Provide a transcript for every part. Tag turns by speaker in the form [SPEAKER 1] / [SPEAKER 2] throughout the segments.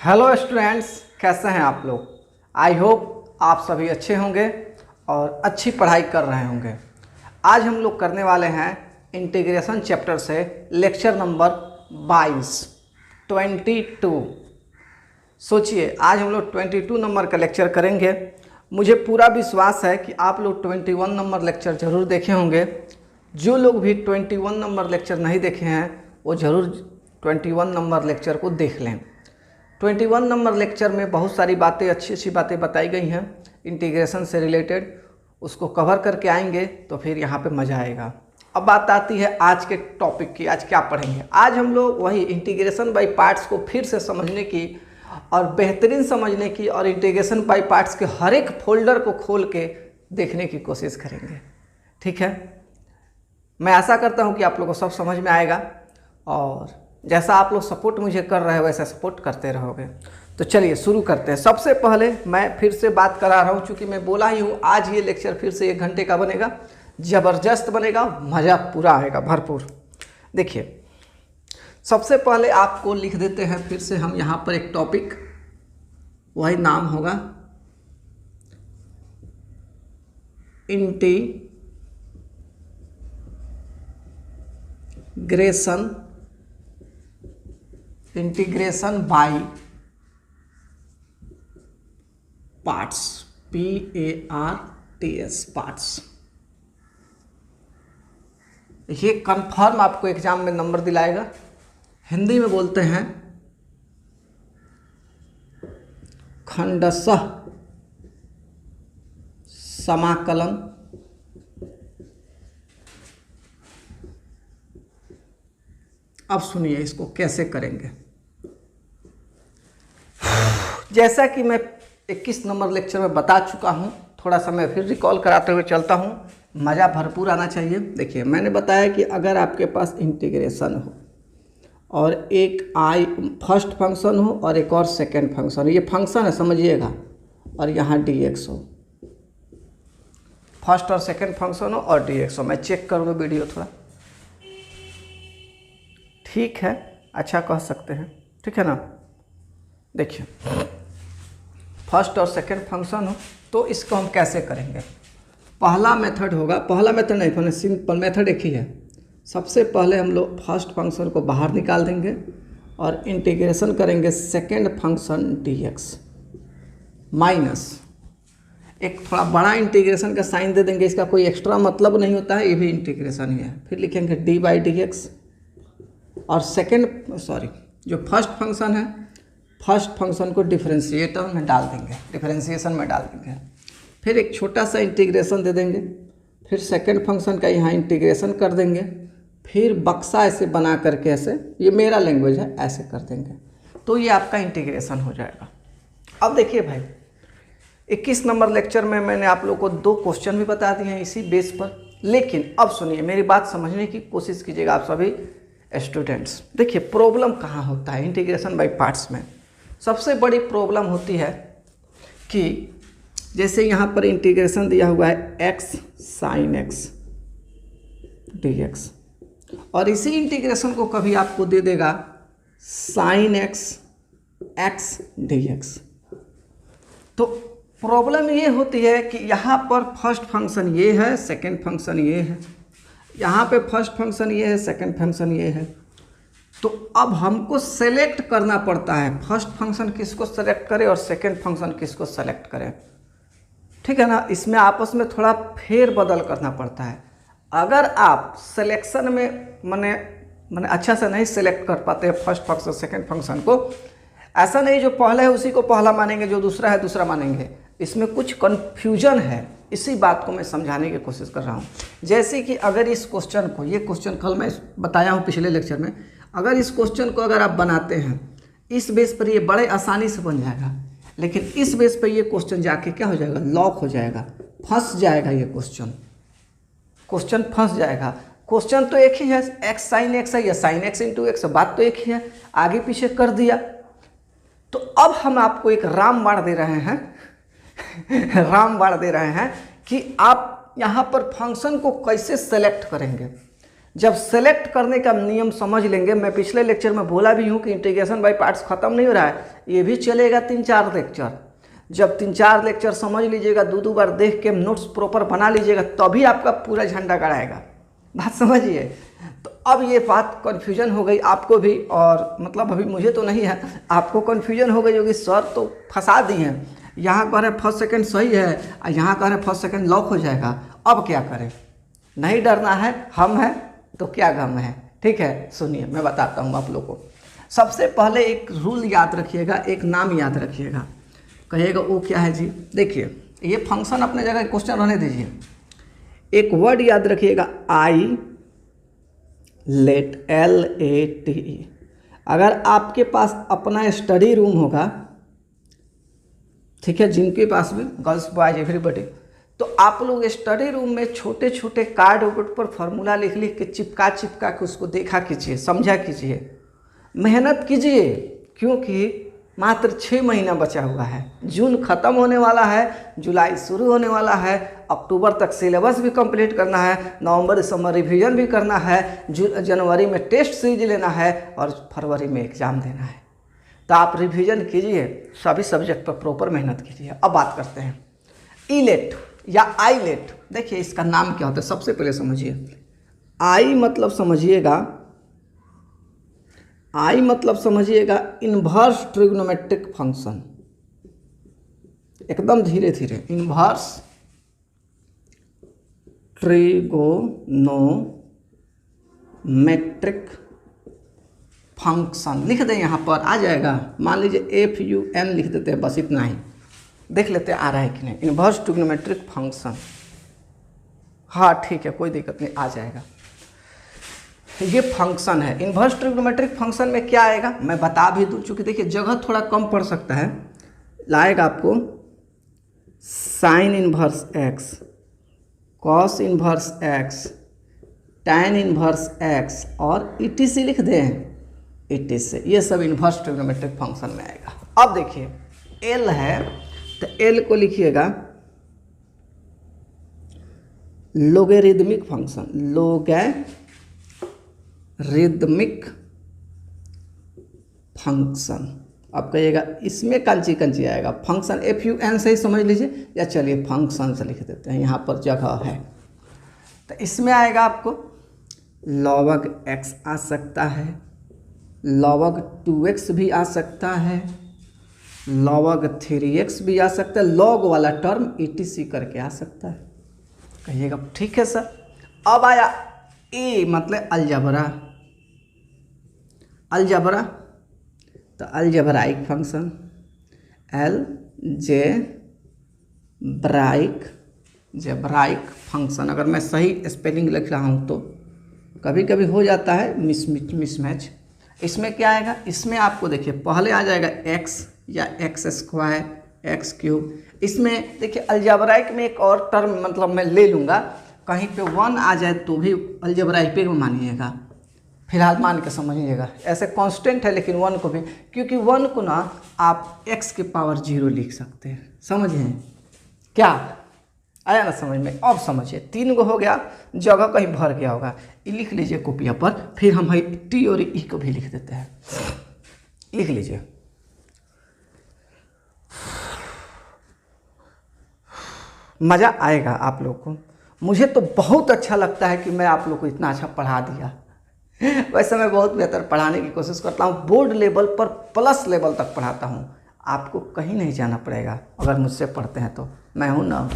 [SPEAKER 1] Hello students, कैसे हैं आप लोग। आई होप आप सभी अच्छे होंगे और अच्छी पढ़ाई कर रहे होंगे। आज हम लोग करने वाले हैं इंटीग्रेशन चैप्टर से लेक्चर नंबर 22। सोचिए, आज हम लोग 22 नंबर का लेक्चर करेंगे। मुझे पूरा विश्वास है कि आप लोग 21 नंबर लेक्चर ज़रूर देखे होंगे। जो लोग भी 21 नंबर लेक्चर नहीं देखे हैं वो ज़रूर 21 नंबर लेक्चर को देख लें। 21 नंबर लेक्चर में बहुत सारी बातें, अच्छी अच्छी बातें बताई गई हैं इंटीग्रेशन से रिलेटेड। उसको कवर करके आएंगे तो फिर यहाँ पे मज़ा आएगा। अब बात आती है आज के टॉपिक की। आज क्या पढ़ेंगे? आज हम लोग वही इंटीग्रेशन बाय पार्ट्स को फिर से समझने की और बेहतरीन समझने की और इंटीग्रेशन बाय पार्ट्स के हर एक फोल्डर को खोल के देखने की कोशिश करेंगे। ठीक है, मैं आशा करता हूँ कि आप लोगों को सब समझ में आएगा और जैसा आप लोग सपोर्ट मुझे कर रहे हो वैसा सपोर्ट करते रहोगे। तो चलिए शुरू करते हैं। सबसे पहले मैं फिर से बात करा रहा हूँ, चूँकि मैं बोला ही हूँ आज ये लेक्चर फिर से 1 घंटे का बनेगा, ज़बरदस्त बनेगा, मज़ा पूरा आएगा भरपूर। देखिए, सबसे पहले आपको लिख देते हैं फिर से हम यहाँ पर एक टॉपिक, वही नाम होगा integration by parts, PARTS, parts. ये कंफर्म आपको एग्जाम में नंबर दिलाएगा। हिंदी में बोलते हैं खंडशः समाकलन अब सुनिए इसको कैसे करेंगे। जैसा कि मैं 21 नंबर लेक्चर में बता चुका हूँ, थोड़ा सा मैं फिर रिकॉल कराते हुए चलता हूँ, मज़ा भरपूर आना चाहिए। देखिए, मैंने बताया कि अगर आपके पास इंटीग्रेशन हो और एक फर्स्ट फंक्शन हो और एक और सेकेंड फंक्शन हो, ये फंक्शन है समझिएगा, और यहाँ dx हो, फर्स्ट और सेकेंड फंक्शन हो और dx हो। मैं चेक करूँगा वीडियो थोड़ा, ठीक है, अच्छा कह सकते हैं, ठीक है ना। देखिए, फर्स्ट और सेकेंड फंक्शन हो तो इसको हम कैसे करेंगे। पहला मेथड होगा, पहला मेथड नहीं, पहले सिंपल मेथड एक ही है। सबसे पहले हम लोग फर्स्ट फंक्शन को बाहर निकाल देंगे और इंटीग्रेशन करेंगे सेकेंड फंक्शन dx माइनस एक थोड़ा बड़ा इंटीग्रेशन का साइन दे देंगे। इसका कोई एक्स्ट्रा मतलब नहीं होता है, ये भी इंटीग्रेशन ही है। फिर लिखेंगे d/dx और जो फर्स्ट फंक्शन है, फर्स्ट फंक्शन को डिफरेंशिएटर में डाल देंगे, डिफरेंशिएशन में डाल देंगे। फिर एक छोटा सा इंटीग्रेशन दे देंगे, फिर सेकंड फंक्शन का यहाँ इंटीग्रेशन कर देंगे, फिर बक्सा ऐसे बना करके, ऐसे, ये मेरा लैंग्वेज है, ऐसे कर देंगे तो ये आपका इंटीग्रेशन हो जाएगा। अब देखिए भाई, 21 नंबर लेक्चर में मैंने आप लोगों को 2 क्वेश्चन भी बता दिए हैं इसी बेस पर। लेकिन अब सुनिए, मेरी बात समझने की कोशिश कीजिएगा आप सभी स्टूडेंट्स। देखिए, प्रॉब्लम कहाँ होता है इंटीग्रेशन बाय पार्ट्स में। सबसे बड़ी प्रॉब्लम होती है कि जैसे यहाँ पर इंटीग्रेशन दिया हुआ है x sin x dx, और इसी इंटीग्रेशन को कभी आपको दे देगा sin x x dx। तो प्रॉब्लम ये होती है कि यहाँ पर फर्स्ट फंक्शन ये है, सेकंड फंक्शन ये है, यहाँ पे फर्स्ट फंक्शन ये है, सेकंड फंक्शन ये है। तो अब हमको सेलेक्ट करना पड़ता है, फर्स्ट फंक्शन किसको सेलेक्ट करें और सेकंड फंक्शन किसको सेलेक्ट करें, ठीक है ना। इसमें आपस में थोड़ा फेर बदल करना पड़ता है। अगर आप सिलेक्शन में माने अच्छा से नहीं सेलेक्ट कर पाते हैं फर्स्ट फंक्शन सेकंड फंक्शन को, ऐसा नहीं जो पहला है उसी को पहला मानेंगे, जो दूसरा है दूसरा मानेंगे, इसमें कुछ कन्फ्यूजन है। इसी बात को मैं समझाने की कोशिश कर रहा हूँ। जैसे कि अगर इस क्वेश्चन को, ये क्वेश्चन कल मैं बताया हूँ पिछले लेक्चर में, अगर इस क्वेश्चन को अगर आप बनाते हैं इस बेस पर, ये बड़े आसानी से बन जाएगा। लेकिन इस बेस पर ये क्वेश्चन जाके क्या हो जाएगा, लॉक हो जाएगा, फंस जाएगा। ये क्वेश्चन फंस जाएगा। क्वेश्चन तो एक ही है, x sin x है या sin x इंटू x, बात तो एक ही है, आगे पीछे कर दिया। तो अब हम आपको एक रामबाण दे रहे हैं रामबाण दे रहे हैं कि आप यहाँ पर फंक्शन को कैसे सेलेक्ट करेंगे। जब सेलेक्ट करने का नियम समझ लेंगे, मैं पिछले लेक्चर में बोला भी हूँ कि इंटीग्रेशन बाय पार्ट्स खत्म नहीं हो रहा है, ये भी चलेगा 3-4 लेक्चर। जब 3-4 लेक्चर समझ लीजिएगा, 2-2 बार देख के नोट्स प्रॉपर बना लीजिएगा, तभी आपका पूरा झंडा गड़ाएगा। बात समझिए। तो अब ये बात कन्फ्यूजन हो गई आपको भी, और मतलब अभी मुझे तो नहीं है, आपको कन्फ्यूजन हो गई होगी, सर तो फंसा दी हैं, यहाँ कह रहे फर्स्ट सेकंड सही है और यहाँ कह रहे फर्स्ट सेकंड लॉक हो जाएगा, अब क्या करें। नहीं डरना है, हम हैं तो क्या गम है। ठीक है, सुनिए मैं बताता हूँ आप लोगों को। सबसे पहले एक रूल याद रखिएगा, एक नाम याद रखिएगा। कहिएगा वो क्या है जी। देखिए ये फंक्शन अपने जगह क्वेश्चन रहने दीजिए। एक वर्ड याद रखिएगा, आई लेट, LATE। अगर आपके पास अपना स्टडी रूम होगा, ठीक है, जिनके पास भी, गर्ल्स बॉयज एवरीबॉडी, तो आप लोग स्टडी रूम में छोटे छोटे कार्ड पर फार्मूला लिख लिख के चिपका के उसको देखा कीजिए, समझा कीजिए, मेहनत कीजिए, क्योंकि मात्र 6 महीना बचा हुआ है। जून ख़त्म होने वाला है, जुलाई शुरू होने वाला है, अक्टूबर तक सिलेबस भी कंप्लीट करना है, नवंबर दिसंबर रिवीजन भी करना है, जनवरी में टेस्ट सीरीज लेना है और फरवरी में एग्ज़ाम देना है। तो आप रिवीजन कीजिए, सभी सब्जेक्ट पर प्रॉपर मेहनत कीजिए। अब बात करते हैं ईलेट या आईलेट। देखिए इसका नाम क्या होता है, सबसे पहले समझिए। आई मतलब समझिएगा इन्वर्स ट्रिग्नोमेट्रिक फंक्शन। एकदम धीरे धीरे, इन्वर्स ट्रिगोनोमेट्रिक फंक्शन लिख दें, यहाँ पर आ जाएगा। मान लीजिए FUN लिख देते हैं, बस इतना ही देख लेते हैं आ रहा है कि नहीं। इन्वर्स ट्रिग्नोमेट्रिक फंक्शन, हाँ ठीक है, कोई दिक्कत नहीं, आ जाएगा। ये फंक्शन है। इन्वर्स ट्रिग्नोमेट्रिक फंक्शन में क्या आएगा मैं बता भी दूँ, चूँकि देखिए जगह थोड़ा कम पड़ सकता है। लाएगा आपको sign inverse x, cos inverse x, tan inverse x और ETC लिख दें, ETC। ये सब इन्वर्स ट्रिग्नोमेट्रिक फंक्शन में आएगा। अब देखिए L है, तो L को लिखिएगा लोगेरिदमिक फंक्शन, लोगेरिदमिक फंक्शन। अब कहिएगा इसमें कंची आएगा, फंक्शन FUN से ही समझ लीजिए, या चलिए फंक्शन से लिख देते हैं, यहाँ पर जगह है। तो इसमें आएगा आपको log x आ सकता है, log 2x भी आ सकता है, log 3x भी आ सकता है, log वाला टर्म ETC करके आ सकता है। कहिएगा ठीक है सर। अब आया A मतलब अलजबरा, तो अलजबराइक फंक्शन, जेब्राइक फंक्शन। अगर मैं सही स्पेलिंग लिख रहा हूँ तो कभी कभी हो जाता है मिसमैच। इसमें क्या आएगा, इसमें आपको देखिए पहले आ जाएगा x या x² x³। इसमें देखिए अलजबराइक में एक और टर्म मतलब मैं ले लूँगा, कहीं पे 1 आ जाए तो भी अलजबराइक पे मानिएगा, फिलहाल मान के समझिएगा। ऐसे कांस्टेंट है लेकिन 1 को भी, क्योंकि 1 को ना आप x की पावर 0 लिख सकते हैं, समझिए क्या आया ना समझ में। अब समझिए 3 गो हो गया, जगह कहीं भर गया होगा, ये लिख लीजिए कॉपिया पर, फिर हम T और E को भी लिख देते हैं, लिख लीजिए। मज़ा आएगा आप लोग को। मुझे तो बहुत अच्छा लगता है कि मैं आप लोग को इतना अच्छा पढ़ा दिया। वैसे मैं बहुत बेहतर पढ़ाने की कोशिश करता हूँ, बोर्ड लेवल पर प्लस लेवल तक पढ़ाता हूँ। आपको कहीं नहीं जाना पड़ेगा अगर मुझसे पढ़ते हैं तो, मैं हूँ ना,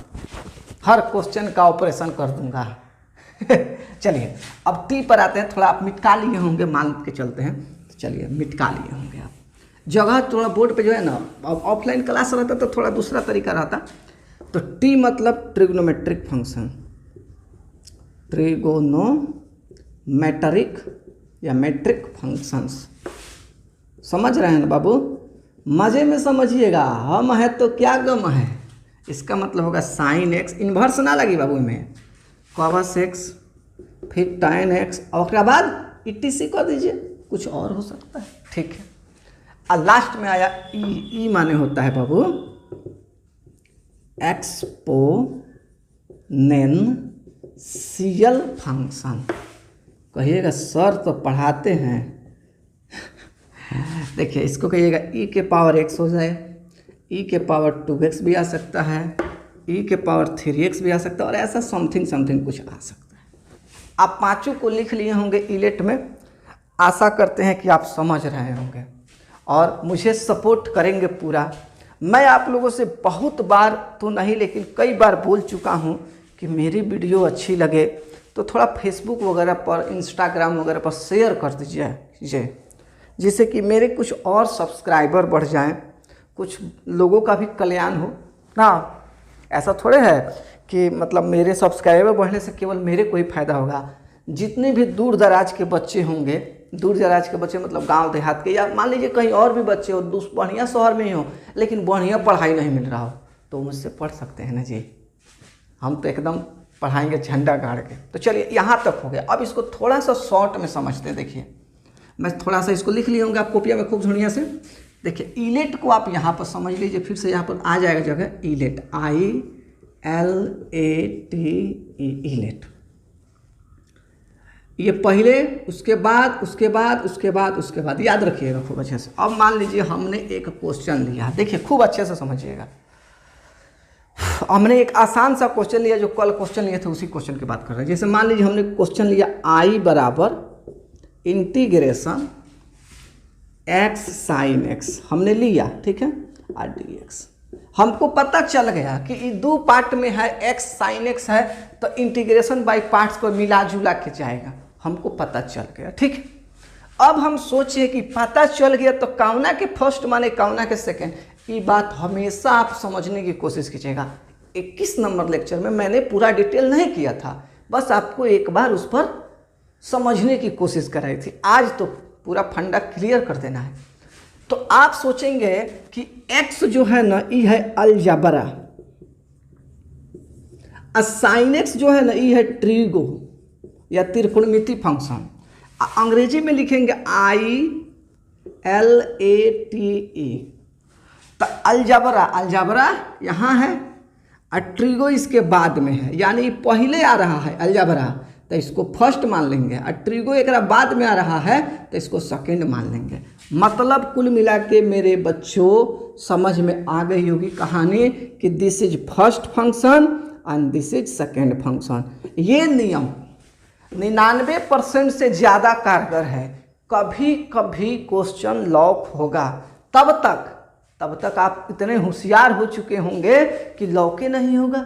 [SPEAKER 1] हर क्वेश्चन का ऑपरेशन कर दूंगा। चलिए अब T पर आते हैं। थोड़ा आप मिटका लिए होंगे, मान के चलते हैं, तो चलिए मिटका लिए होंगे आप। जगह थोड़ा बोर्ड पे जो है ना, अब ऑफलाइन क्लास रहता तो थोड़ा दूसरा तरीका रहता। तो T मतलब ट्रिग्नोमेट्रिक फंक्शन, ट्रिगोनोमेट्रिक या मेट्रिक फंक्शंस। समझ रहे हैं ना बाबू, मज़े में समझिएगा। हम है तो क्या गम है, इसका मतलब होगा साइन x, इन्वर्स ना लगी बाबू में, कॉस x, फिर टाइन x, और उसके बाद ETC कर दीजिए, कुछ और हो सकता है, ठीक है। और लास्ट में आया ई माने होता है बाबू एक्सपोनेंशियल फंक्शन। कहिएगा सर तो पढ़ाते हैं। देखिए इसको कहिएगा e के पावर x हो जाए, e के पावर 2x भी आ सकता है, e के पावर 3x भी आ सकता है, और ऐसा समथिंग समथिंग कुछ आ सकता है। आप पांचों को लिख लिए होंगे ईलेट में। आशा करते हैं कि आप समझ रहे होंगे और मुझे सपोर्ट करेंगे पूरा। मैं आप लोगों से बहुत बार तो नहीं लेकिन कई बार बोल चुका हूँ कि मेरी वीडियो अच्छी लगे तो थोड़ा फेसबुक वगैरह पर, इंस्टाग्राम वगैरह पर शेयर कर दीजिए, जिससे कि मेरे कुछ और सब्सक्राइबर बढ़ जाएं, कुछ लोगों का भी कल्याण हो ना। ऐसा थोड़े है कि मतलब मेरे सब्सक्राइबर बढ़ने से केवल मेरे को ही फायदा होगा। जितने भी दूर दराज के बच्चे होंगे, दूर दराज के बच्चे मतलब गांव देहात के, या मान लीजिए कहीं और भी बच्चे हो, बढ़िया शहर में ही हो लेकिन बढ़िया पढ़ाई नहीं मिल रहा हो, तो मुझसे पढ़ सकते हैं ना जी। हम तो एकदम पढ़ाएंगे झंडा गाड़ के। तो चलिए यहाँ तक हो गया। अब इसको थोड़ा सा शॉर्ट में समझते हैं। देखिए मैं थोड़ा सा इसको लिख लिए होंगे आप कॉपिया में खूब बढ़िया से। देखिए ईलेट को आप यहाँ पर समझ लीजिए, फिर से यहाँ पर आ जाएगा जगह ईलेट, ILATE, ईलेट। ये पहले, उसके बाद, उसके बाद, उसके बाद, उसके बाद, याद रखिएगा खूब अच्छे से। अब मान लीजिए हमने एक क्वेश्चन लिया, देखिए खूब अच्छे से समझिएगा। हमने एक आसान सा क्वेश्चन लिया, जो कल क्वेश्चन लिए थे उसी क्वेश्चन की बात कर रहे हैं। जैसे मान लीजिए हमने क्वेश्चन लिया I बराबर इंटीग्रेशन x sin x हमने लिया, ठीक है, और dx। हमको पता चल गया कि ये दो पार्ट में है, x sin x है, तो इंटीग्रेशन बाय पार्ट्स पर मिला जुला के जाएगा। हमको पता चल गया, ठीक है। अब हम सोचे कि पता चल गया तो कौना के फर्स्ट माने कौना के सेकेंड, ये बात हमेशा आप समझने की कोशिश कीजिएगा। 21 नंबर लेक्चर में मैंने पूरा डिटेल नहीं किया था, बस आपको एक बार उस पर समझने की कोशिश कराई थी। आज तो पूरा फंडा क्लियर कर देना है। तो आप सोचेंगे कि x जो है ना ये है अलजबरा, और साइन x जो है ना ये है ट्रिगो या त्रिकोणमिति फंक्शन। अंग्रेजी में लिखेंगे ILATE। तो अलजबरा, अलजबरा यहाँ है और ट्रिगो इसके बाद में है, यानी पहले आ रहा है अलजबरा तो इसको फर्स्ट मान लेंगे, और ट्रिगो एक बाद में आ रहा है तो इसको सेकंड मान लेंगे। मतलब कुल मिला के मेरे बच्चों समझ में आ गई होगी कहानी कि this is first function and this is second function. ये नियम 99% से ज़्यादा कारगर है। कभी कभी क्वेश्चन लॉक होगा, तब तक आप इतने होशियार हो चुके होंगे कि लॉक ही नहीं होगा।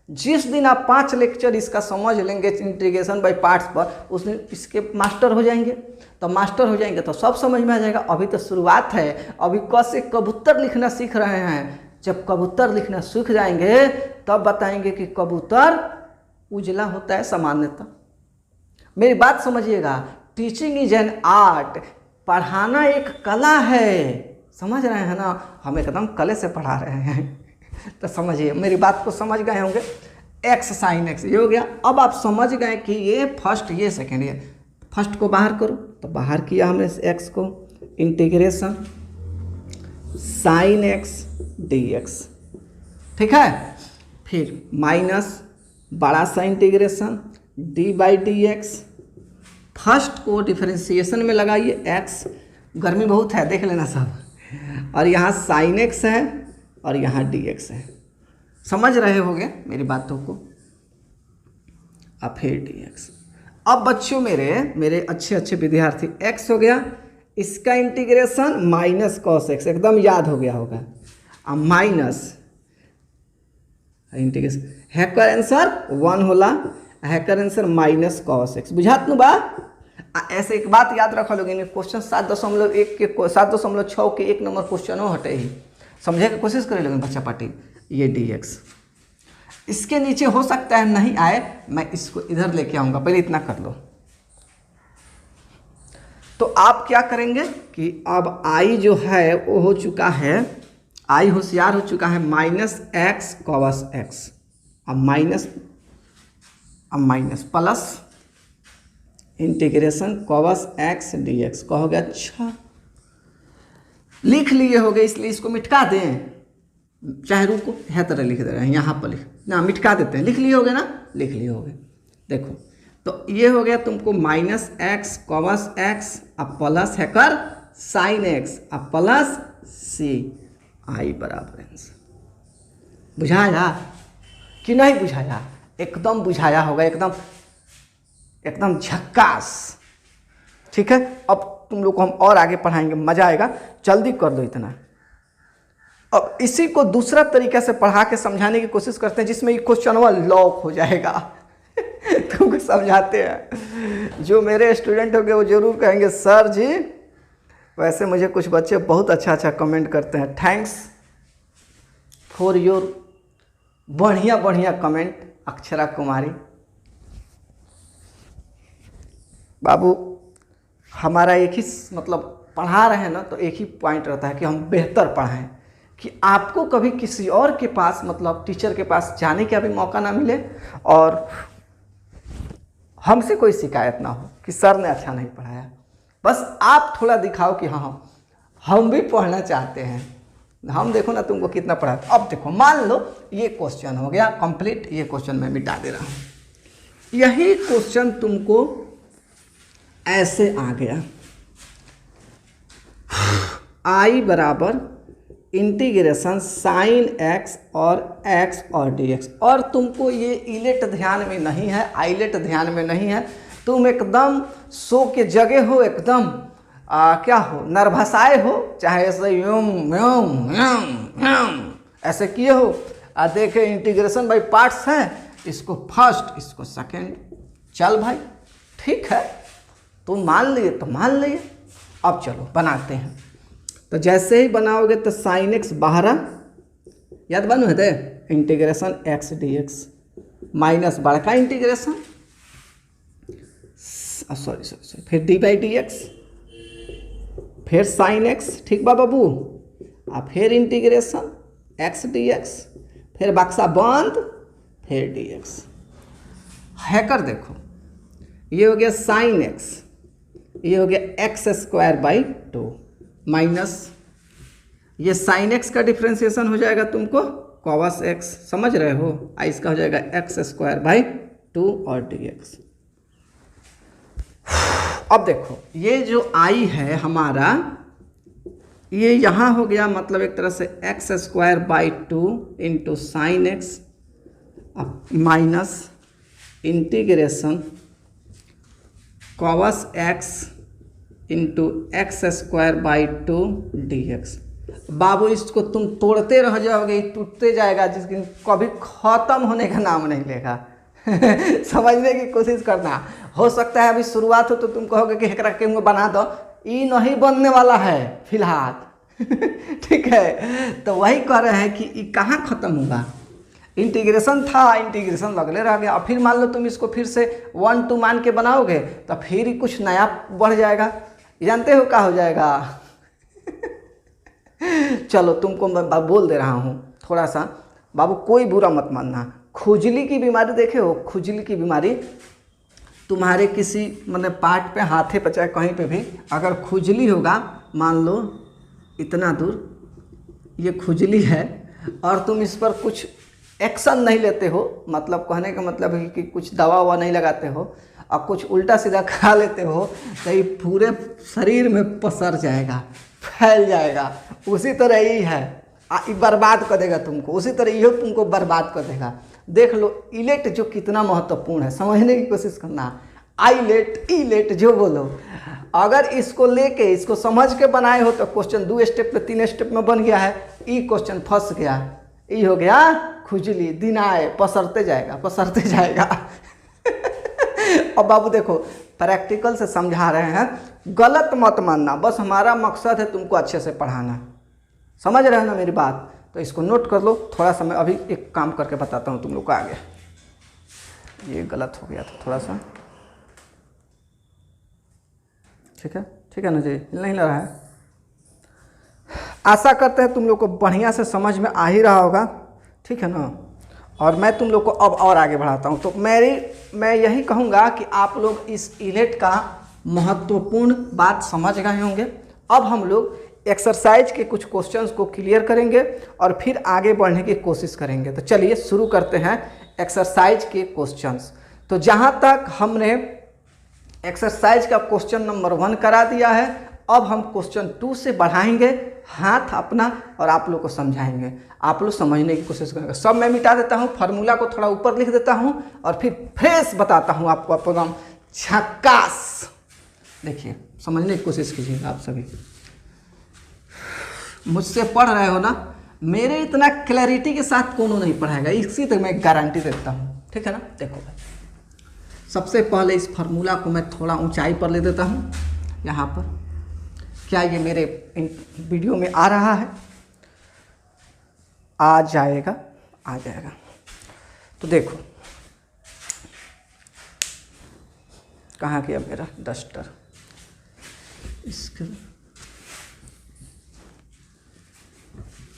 [SPEAKER 1] जिस दिन आप 5 लेक्चर इसका समझ लेंगे इंटीग्रेशन बाय पार्ट्स पर, उस दिन इसके मास्टर हो जाएंगे। तो मास्टर हो जाएंगे तो सब समझ में आ जाएगा। अभी तो शुरुआत है, अभी क से कबूतर लिखना सीख रहे हैं। जब कबूतर लिखना सीख जाएंगे तब बताएंगे कि कबूतर उजला होता है सामान्यतः। मेरी बात समझिएगा, टीचिंग इज एन आर्ट, पढ़ाना एक कला है। समझ रहे हैं ना, हम एकदम कले से पढ़ा रहे हैं। तो समझिए, मेरी बात को समझ गए होंगे। x sin x ये हो गया। अब आप समझ गए कि ये फर्स्ट ये सेकेंड, ये फर्स्ट को बाहर करो, तो बाहर किया हमने x को, इंटीग्रेशन sin x dx, ठीक है। फिर माइनस बड़ा सा integration d by dx। First को डिफरेंशिएशन में लगाइए, x गर्मी बहुत है देख लेना सब, और यहाँ sin x है और यहाँ dx है। समझ रहे होंगे मेरी बातों को। अब फिर dx। अब बच्चों मेरे अच्छे विद्यार्थी, x हो गया, इसका इंटीग्रेशन माइनस cos x, एकदम याद हो गया होगा। अब माइनस इंटीग्रेशन हैकर आंसर 1 होला, hacker answer minus cos x। बुझात नु बा। ऐसे एक बात याद रखा लोग, क्वेश्चन 7.1 के 7.6 के 1 नंबर क्वेश्चन हटे ही समझे की कोशिश करे लोग बच्चा पार्टी। ये dx इसके नीचे हो सकता है नहीं आए, मैं इसको इधर लेके आऊँगा, पहले इतना कर लो। तो आप क्या करेंगे कि अब i जो है वो हो चुका है, i होशियार हो चुका है माइनस x cos x, अब minus plus integration cos x dx का हो गया। अच्छा लिख लिए हो गए, इसलिए इसको मिटका दें, चाहे रुको है तरह लिख दे रहे हैं, यहाँ पर लिख ना, मिटका देते हैं। लिख लिए हो गए ना, लिख लिए हो गए। देखो तो ये हो गया तुमको माइनस एक्स कॉस एक्स अब प्लस है कर साइन एक्स अब प्लस सी आई बराबर आंसर। बुझाया कि नहीं बुझाया? एकदम बुझाया होगा, एकदम एकदम झक्कास। ठीक है, अब तुम लोग को हम और आगे पढ़ाएंगे, मजा आएगा। जल्दी कर दो इतना। अब इसी को दूसरा तरीका से पढ़ा के समझाने की कोशिश करते हैं जिसमें ये क्वेश्चन लॉक हो जाएगा। तुमको समझाते हैं। जो मेरे स्टूडेंट होंगे वो जरूर कहेंगे सर जी, वैसे मुझे कुछ बच्चे बहुत अच्छा अच्छा कमेंट करते हैं। थैंक्स फॉर योर बढ़िया बढ़िया कमेंट अक्षरा कुमारी। बाबू हमारा एक ही मतलब पढ़ा रहे हैं ना, तो एक ही पॉइंट रहता है कि हम बेहतर पढ़ाएं, कि आपको कभी किसी और के पास मतलब टीचर के पास जाने का भी मौका ना मिले और हमसे कोई शिकायत ना हो कि सर ने अच्छा नहीं पढ़ाया। बस आप थोड़ा दिखाओ कि हाँ हम भी पढ़ना चाहते हैं। हम देखो ना तुमको कितना पढ़ा। अब देखो मान लो ये क्वेश्चन हो गया कंप्लीट, ये क्वेश्चन मैं मिटा दे रहा हूँ। यही क्वेश्चन तुमको ऐसे आ गया, आई बराबर इंटीग्रेशन साइन एक्स और एक्स और डी एक्स, और तुमको ये इलेट ध्यान में नहीं है, आइलेट ध्यान में नहीं है। तुम एकदम सो के जगे हो, एकदम क्या हो, नर्भसाए हो, चाहे ऐसे यूम यूम यूम यूम ऐसे किए हो। देखे इंटीग्रेशन बाई पार्ट्स है, इसको फर्स्ट इसको सेकेंड। चल भाई ठीक है, तुम मान लिए तो मान लिए। अब चलो बनाते हैं। तो जैसे ही बनाओगे तो साइन एक्स बाहर याद बनो है दे, integration x d x minus बड़का इंटीग्रेशन सॉरी फिर डी बाई डी एक्स, फिर साइन एक्स, ठीक बा बाबू, और फिर इंटीग्रेशन एक्स डी एक्स, फिर बक्सा बंद, फिर डी एक्स। है कर देखो, ये हो गया साइन एक्स, ये हो गया एक्स स्क्वायर बाई 2 माइनस ये साइन एक्स का डिफ्रेंसिएशन हो जाएगा तुमको कॉस एक्स, समझ रहे हो, इसका हो जाएगा एक्स स्क्वायर बाई 2 और डी एक्स। अब देखो ये जो आई है हमारा, ये यहाँ हो गया मतलब एक तरह से x square by 2 into sine x minus integration cos x into x square by 2 d x. बाबू इसको तुम तोड़ते रह जाओगे, टूटते जाएगा, जिसकी कभी ख़त्म होने का नाम नहीं लेगा। समझने की कोशिश करना। हो सकता है अभी शुरुआत हो तो तुम कहोगे कि हेकरा के बना दो, ये नहीं बनने वाला है फिलहाल। ठीक है, तो वही कह रहे हैं कि ये कहाँ ख़त्म होगा। इंटीग्रेशन था, इंटीग्रेशन लगले रह गया, और फिर मान लो तुम इसको फिर से 1 2 मान के बनाओगे तो फिर ही कुछ नया बढ़ जाएगा। जानते हो क्या हो जाएगा। चलो तुमको मैं बोल दे रहा हूँ थोड़ा सा, बाबू कोई बुरा मत मानना। खुजली की बीमारी देखे हो, खुजली की बीमारी तुम्हारे किसी मतलब पार्ट पे, हाथे पे, चाहे कहीं पे भी अगर खुजली होगा, मान लो इतना दूर ये खुजली है और तुम इस पर कुछ एक्शन नहीं लेते हो, मतलब कहने का मतलब है कि कुछ दवा ववा नहीं लगाते हो और कुछ उल्टा सीधा खा लेते हो, तो ये पूरे शरीर में पसर जाएगा, फैल जाएगा। उसी तरह ही है, बर्बाद कर देगा तुमको, उसी तरह ये तुमको बर्बाद कर देगा। देख लो इलेट जो कितना महत्वपूर्ण है, समझने की कोशिश करना। आईलेट इलेट जो बोलो, अगर इसको लेके इसको समझ के बनाए हो तो क्वेश्चन 2 स्टेप पे 3 स्टेप में बन गया है। ई क्वेश्चन फंस गया, ई हो गया खुजली, दिन आए पसरते जाएगा पसरते जाएगा। अब बाबू देखो प्रैक्टिकल से समझा रहे हैं, गलत मत मानना, बस हमारा मकसद है तुमको अच्छे से पढ़ाना। समझ रहे हो ना मेरी बात, तो इसको नोट कर लो। थोड़ा सा मैं अभी एक काम करके बताता हूँ तुम लोग को आगे। ये गलत हो गया था थोड़ा सा, ठीक है ना जी, नहीं लग रहा है। आशा करते हैं तुम लोग को बढ़िया से समझ में आ ही रहा होगा, ठीक है ना। और मैं तुम लोग को अब और आगे बढ़ाता हूँ। तो मैं यही कहूँगा कि आप लोग इस इलेट का महत्वपूर्ण बात समझ गए होंगे। अब हम लोग एक्सरसाइज के कुछ क्वेश्चंस को क्लियर करेंगे और फिर आगे बढ़ने की कोशिश करेंगे। तो चलिए शुरू करते हैं एक्सरसाइज के क्वेश्चंस। तो जहाँ तक हमने एक्सरसाइज का क्वेश्चन नंबर 1 करा दिया है, अब हम क्वेश्चन 2 से बढ़ाएंगे हाथ अपना और आप लोग को समझाएंगे। आप लोग समझने की कोशिश करेंगे। सब मैं मिटा देता हूँ, फार्मूला को थोड़ा ऊपर लिख देता हूँ और फिर फ्रेश बताता हूँ आपको एकदम झक्कास। देखिए समझने की कोशिश कीजिएगा। आप सभी मुझसे पढ़ रहे हो ना, मेरे इतना क्लैरिटी के साथ कोनो नहीं पढ़ाएगा, इसी तक मैं गारंटी देता हूँ। ठीक है ना। देखो भाई, सबसे पहले इस फार्मूला को मैं थोड़ा ऊंचाई पर ले देता हूँ। यहाँ पर क्या ये मेरे वीडियो में आ रहा है? आ जाएगा, आ जाएगा। तो देखो कहाँ गया मेरा डस्टर, इसके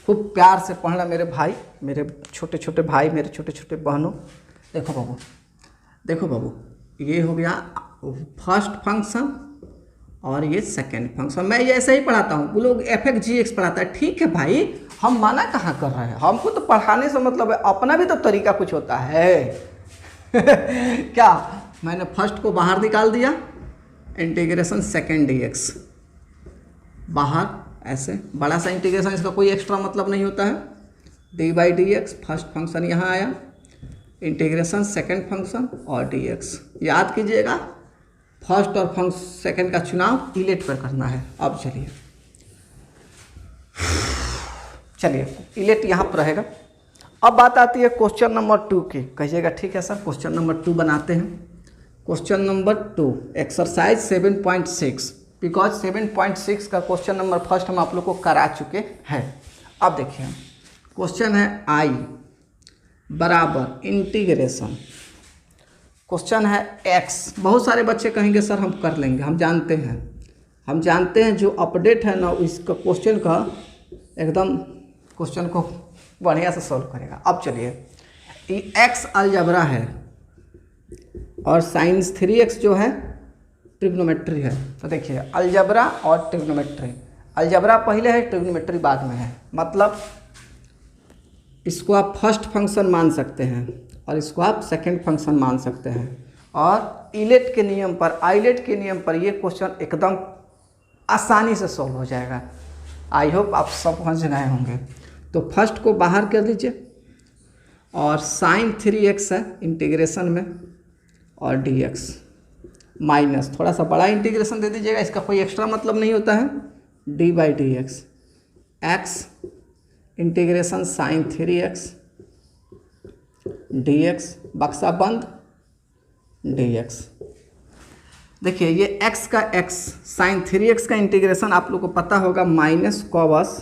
[SPEAKER 1] खूब प्यार से पढ़ना मेरे भाई, मेरे छोटे छोटे भाई, मेरे छोटे छोटे बहनों। देखो बाबू, देखो बाबू, ये हो गया फर्स्ट फंक्शन और ये सेकेंड फंक्शन। मैं ये ऐसे ही पढ़ाता हूँ, वो लोग f(x)(g)(x) पढ़ाता है। ठीक है भाई, हम माना कहाँ कर रहे हैं, हमको तो पढ़ाने से मतलब है, अपना भी तो तरीका कुछ होता है। क्या मैंने फर्स्ट को बाहर निकाल दिया, इंटीग्रेशन सेकेंड dx बाहर, ऐसे बड़ा सा इंटीग्रेशन, इसका कोई एक्स्ट्रा मतलब नहीं होता है। d/dx फर्स्ट फंक्शन यहाँ आया, इंटीग्रेशन सेकेंड फंक्शन और dx। याद कीजिएगा, फर्स्ट और सेकेंड का चुनाव इलेट पर करना है। अब चलिए इलेट यहाँ पर रहेगा। अब बात आती है क्वेश्चन नंबर 2 की। कहिएगा ठीक है सर, क्वेश्चन नंबर 2 बनाते हैं। क्वेश्चन नंबर 2 एक्सरसाइज 7.6, बिकॉज 7.6 का क्वेश्चन नंबर फर्स्ट हम आप लोग को करा चुके हैं। अब देखिए क्वेश्चन है I बराबर इंटीग्रेशन, क्वेश्चन है x। बहुत सारे बच्चे कहेंगे सर हम कर लेंगे, हम जानते हैं जो अपडेट है ना, इसका क्वेश्चन का एकदम क्वेश्चन को बढ़िया से सॉल्व करेगा। अब चलिए, ये x अलजबरा है और साइंस 3x जो है ट्रिग्नोमेट्री है। तो देखिए अलजबरा और ट्रिग्नोमेट्री, अलजबरा पहले है, ट्रिग्नोमेट्री बाद में है। मतलब इसको आप फर्स्ट फंक्शन मान सकते हैं और इसको आप सेकंड फंक्शन मान सकते हैं। और इलेट के नियम पर, आइलेट के नियम पर ये क्वेश्चन एकदम आसानी से सॉल्व हो जाएगा। आई होप आप सब समझ गए होंगे। तो फर्स्ट को बाहर कर दीजिए और साइन 3x है इंटीग्रेशन में और dx माइनस थोड़ा सा बड़ा इंटीग्रेशन दे दीजिएगा, इसका कोई एक्स्ट्रा मतलब नहीं होता है, d/dx x integration sign 3x dx बक्सा बंद dx। देखिए ये x का x साइन 3x का इंटीग्रेशन आप लोग को पता होगा माइनस कॉस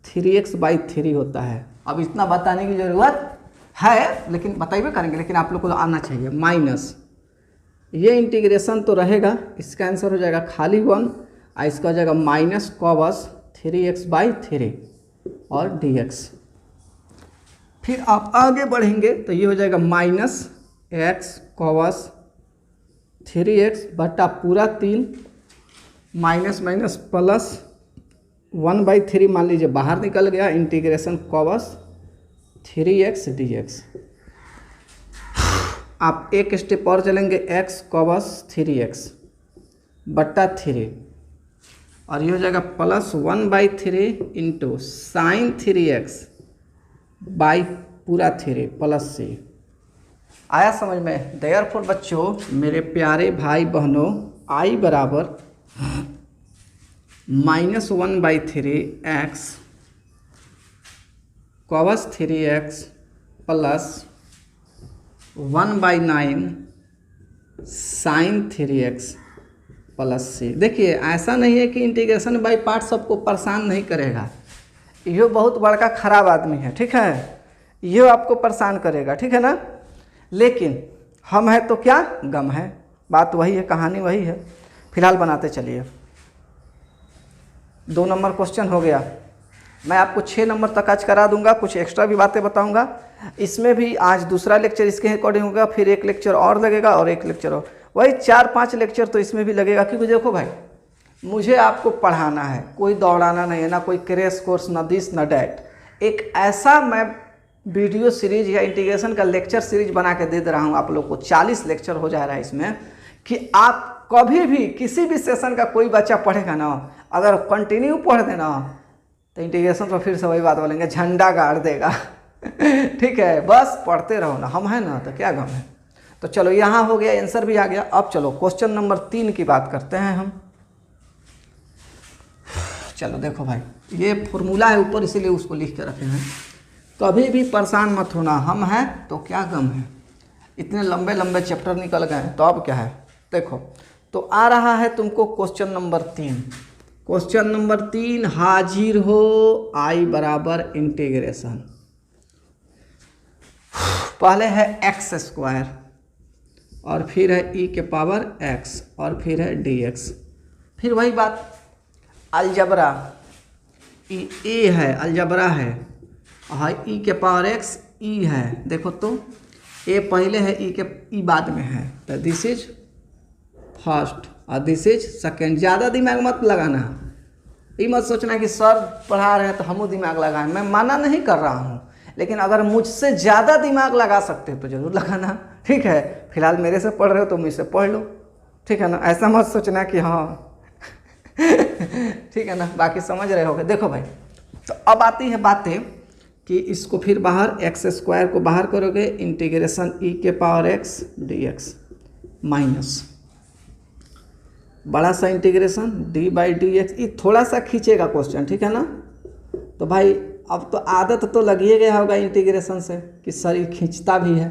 [SPEAKER 1] 3x/3 होता है। अब इतना बताने की ज़रूरत है, लेकिन बताइए करेंगे, लेकिन आप लोग को तो आना चाहिए। माइनस ये इंटीग्रेशन तो रहेगा, इसका आंसर हो जाएगा खाली 1, और इसका हो जाएगा माइनस कॉस 3x/3 और dx। फिर आप आगे बढ़ेंगे तो ये हो जाएगा माइनस x कॉस 3x बटा पूरा 3 माइनस माइनस प्लस 1/3 मान लीजिए बाहर निकल गया, इंटीग्रेशन कॉस 3x dx। आप एक स्टेप और चलेंगे, x कॉस 3x बटा 3 और ये हो जाएगा plus 1/3 into sine 3x by पूरा 3 प्लस c। आया समझ में? देयरफॉर बच्चों, मेरे प्यारे भाई बहनों, I बराबर minus 1/3 x cos 3x plus 1/9 sine 3x plus c। देखिए ऐसा नहीं है कि इंटीग्रेशन बाई पार्ट सबको परेशान नहीं करेगा, ये बहुत बड़का खराब आदमी है, ठीक है, ये आपको परेशान करेगा, ठीक है ना। लेकिन हम हैं तो क्या गम है, बात वही है, कहानी वही है। फिलहाल बनाते चलिए। 2 नंबर क्वेश्चन हो गया। मैं आपको 6 नंबर तक आज करा दूंगा, कुछ एक्स्ट्रा भी बातें बताऊंगा। इसमें भी आज दूसरा लेक्चर इसके अकॉर्डिंग होगा, फिर एक लेक्चर और लगेगा और एक लेक्चर और, वही 4-5 लेक्चर तो इसमें भी लगेगा। क्योंकि देखो भाई, मुझे आपको पढ़ाना है, कोई दौड़ाना नहीं है, ना कोई क्रैश कोर्स, ना दिस ना डैट। एक ऐसा मैं वीडियो सीरीज या इंटीग्रेशन का लेक्चर सीरीज बना के दे रहा हूँ आप लोग को। 40 लेक्चर हो जा रहा है इसमें, कि आप कभी भी किसी भी सेशन का कोई बच्चा पढ़ेगा ना, अगर कंटिन्यू पढ़ देना तो इंटीग्रेशन पर फिर से वही बात बोलेंगे, झंडा गाड़ देगा। ठीक है, बस पढ़ते रहो ना, हम हैं ना, तो क्या गम है। तो चलो यहाँ हो गया, आंसर भी आ गया। अब चलो क्वेश्चन नंबर 3 की बात करते हैं हम। चलो देखो भाई, ये फॉर्मूला है ऊपर, इसीलिए उसको लिख के रखे हैं। कभी भी परेशान मत होना, हम हैं तो क्या गम है। इतने लंबे लंबे चैप्टर निकल गए तो अब क्या है। देखो तो आ रहा है तुमको क्वेश्चन नंबर 3। क्वेश्चन नंबर 3, हाजिर हो आई बराबर इंटीग्रेशन। पहले है एक्स स्क्वायर और फिर है ई के पावर एक्स और फिर है डी एक्स। फिर वही बात, अलजबरा ए है, अलजबरा है, और ई के पावर एक्स ई है। देखो तो ए पहले है, ई बाद में है, तो दिस इज फर्स्ट और दिस इज सेकेंड। ज़्यादा दिमाग मत लगाना, ये मत सोचना कि सर पढ़ा रहे हैं तो हम दिमाग लगाएं। मैं मना नहीं कर रहा हूँ, लेकिन अगर मुझसे ज़्यादा दिमाग लगा सकते हो तो ज़रूर लगाना। ठीक है, फिलहाल मेरे से पढ़ रहे हो तो मुझसे पढ़ लो। ठीक है ना, ऐसा मत सोचना कि हाँ ठीक है ना, बाकी समझ रहे होगे। देखो भाई, तो अब आती है बातें कि इसको फिर बाहर एक्स स्क्वायर को बाहर करोगे, इंटीग्रेशन ई के power x d x minus बड़ा सा integration d by d x. ये थोड़ा सा खींचेगा क्वेश्चन, ठीक है ना। तो भाई अब तो आदत तो लगिए गया होगा इंटीग्रेशन से कि सर ये खींचता भी है।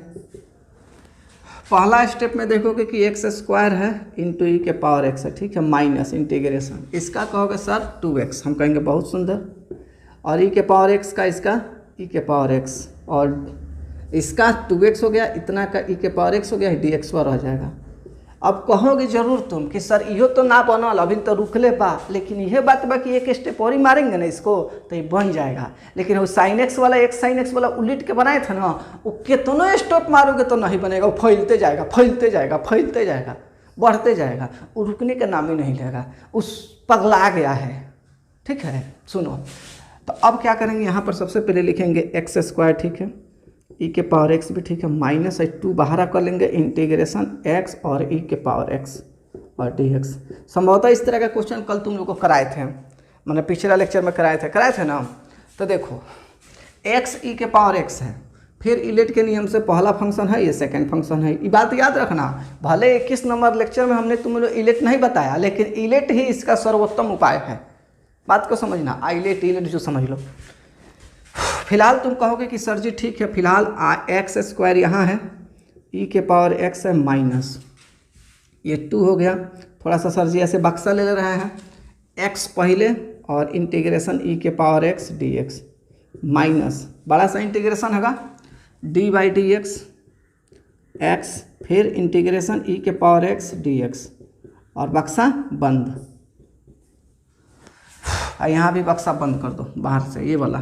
[SPEAKER 1] पहला स्टेप में देखोगे कि एक्स स्क्वायर है इंटू ई के पावर एक्स है, ठीक है, माइनस इंटीग्रेशन इसका कहोगे सर 2x, हम कहेंगे बहुत सुंदर, और ई के पावर एक्स का इसका ई के पावर एक्स, और इसका 2x हो गया, इतना का ई के पावर एक्स हो गया, डी एक्स रह जाएगा। अब कहोगे जरूर तुम कि सर इहो तो ना बनल, अभी तो रुकले बा, लेकिन यह बात बा कि एक स्टेप और ही मारेंगे ना इसको तो ये बन जाएगा। लेकिन वो साइन एक्स वाला, एक साइन एक्स वाला उलट के बनाए थे ना, वो कितनों स्टेप मारोगे तो नहीं बनेगा, वो फैलते जाएगा फैलते जाएगा फैलते जाएगा, बढ़ते जाएगा, वो रुकने का नाम ही नहीं लेगा, उस पगला गया है। ठीक है, सुनो तो अब क्या करेंगे, यहाँ पर सबसे पहले लिखेंगे एक्स स्क्वायर, ठीक है, ई के पावर एक्स भी ठीक है, माइनस 2 बाहर कर लेंगे, इंटीग्रेशन एक्स और ई के पावर एक्स और डी एक्स। संभवतः इस तरह का क्वेश्चन कल तुम लोग को कराए थे, मैंने पिछला लेक्चर में कराए थे ना। तो देखो एक्स ई के पावर एक्स है, फिर इलेट के नियम से पहला फंक्शन है, ये सेकंड फंक्शन है। ये बात याद रखना, भले 21 नंबर लेक्चर में हमने तुम लोग इलेट नहीं बताया, लेकिन इलेट ही इसका सर्वोत्तम उपाय है। बात को समझना, आइलेट इलेट जो समझ लो। फिलहाल तुम कहोगे कि सर जी ठीक है, फिलहाल एक्स स्क्वायर यहाँ है, ई के पावर एक्स है माइनस ये 2 हो गया। थोड़ा सा सर जी ऐसे बक्सा ले रहे हैं, एक्स पहले और इंटीग्रेशन ई के power x d x minus बड़ा सा इंटीग्रेशन होगा D by d x x, फिर इंटीग्रेशन ई के पावर एक्स डी एक्स और बक्सा बंद। यहाँ भी बक्सा बंद कर दो बाहर से ये वाला।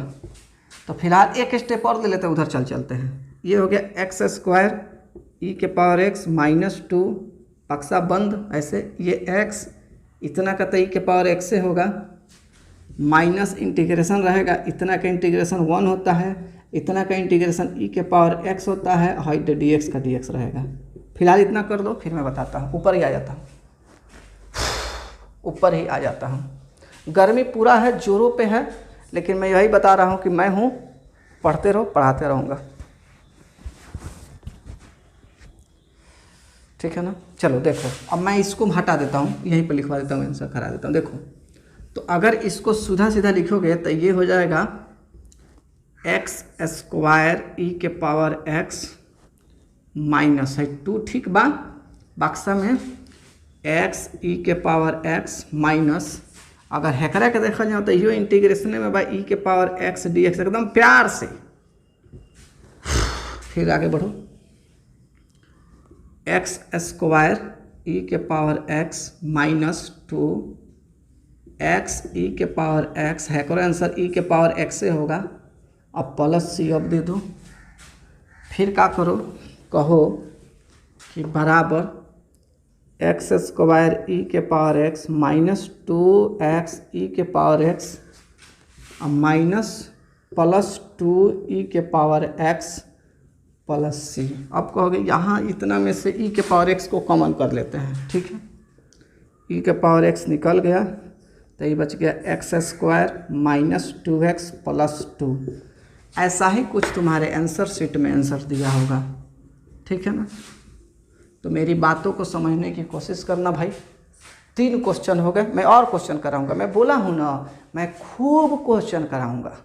[SPEAKER 1] तो फिलहाल एक स्टेप और ले लेते हैं, उधर चलते हैं। ये हो गया एक्स स्क्वायर ई के पावर एक्स माइनस 2 बक्सा बंद, ऐसे ये एक्स इतना का तो ई के पावर एक्स से होगा, माइनस इंटीग्रेशन रहेगा, इतना का इंटीग्रेशन 1 होता है, इतना का इंटीग्रेशन ई के पावर एक्स होता है, हाइट डी एक्स का डी एक्स रहेगा। फिलहाल इतना कर दो, फिर मैं बताता हूँ। ऊपर ही आ जाता हूँ, ऊपर ही आ जाता हूँ। गर्मी पूरा है, जोरों पे है, लेकिन मैं यही बता रहा हूँ कि मैं हूँ, पढ़ते रहो, पढ़ाते रहूँगा। ठीक है ना। चलो देखो, अब मैं इसको हटा देता हूँ, यहीं पर लिखवा देता हूँ, आंसर करा देता हूँ। देखो तो अगर इसको सीधा सीधा लिखोगे तो ये हो जाएगा एक्स स्क्वायर ई के पावर एक्स माइनस 2, ठीक बा, बक्सा में एक्स ई के पावर एक्स माइनस, अगर हेकरा के देखा जाए तो यो इंटीग्रेशन में भाई ई के पावर एक्स डी एक्स, एकदम प्यार से। फिर आगे बढ़ो, एक्स स्क्वायर ई के पावर एक्स माइनस 2 एक्स ई के पावर एक्स, है करो आंसर ई के पावर एक्स से होगा, अब प्लस सी अब दे दो। फिर क्या करो, कहो कि बराबर एक्स स्क्वायर ई के पावर एक्स माइनस 2 एक्स ई के power x minus plus 2 e के पावर x प्लस c। अब कहोगे यहाँ इतना में से e के पावर x को कॉमन कर लेते हैं, ठीक है। e के पावर x निकल गया तो ये बच गया x square minus 2x plus 2। ऐसा ही कुछ तुम्हारे आंसर शीट में आंसर दिया होगा, ठीक है ना। तो मेरी बातों को समझने की कोशिश करना भाई। 3 क्वेश्चन हो गए, मैं और क्वेश्चन कराऊंगा। मैं बोला हूँ ना, मैं खूब क्वेश्चन कराऊंगा।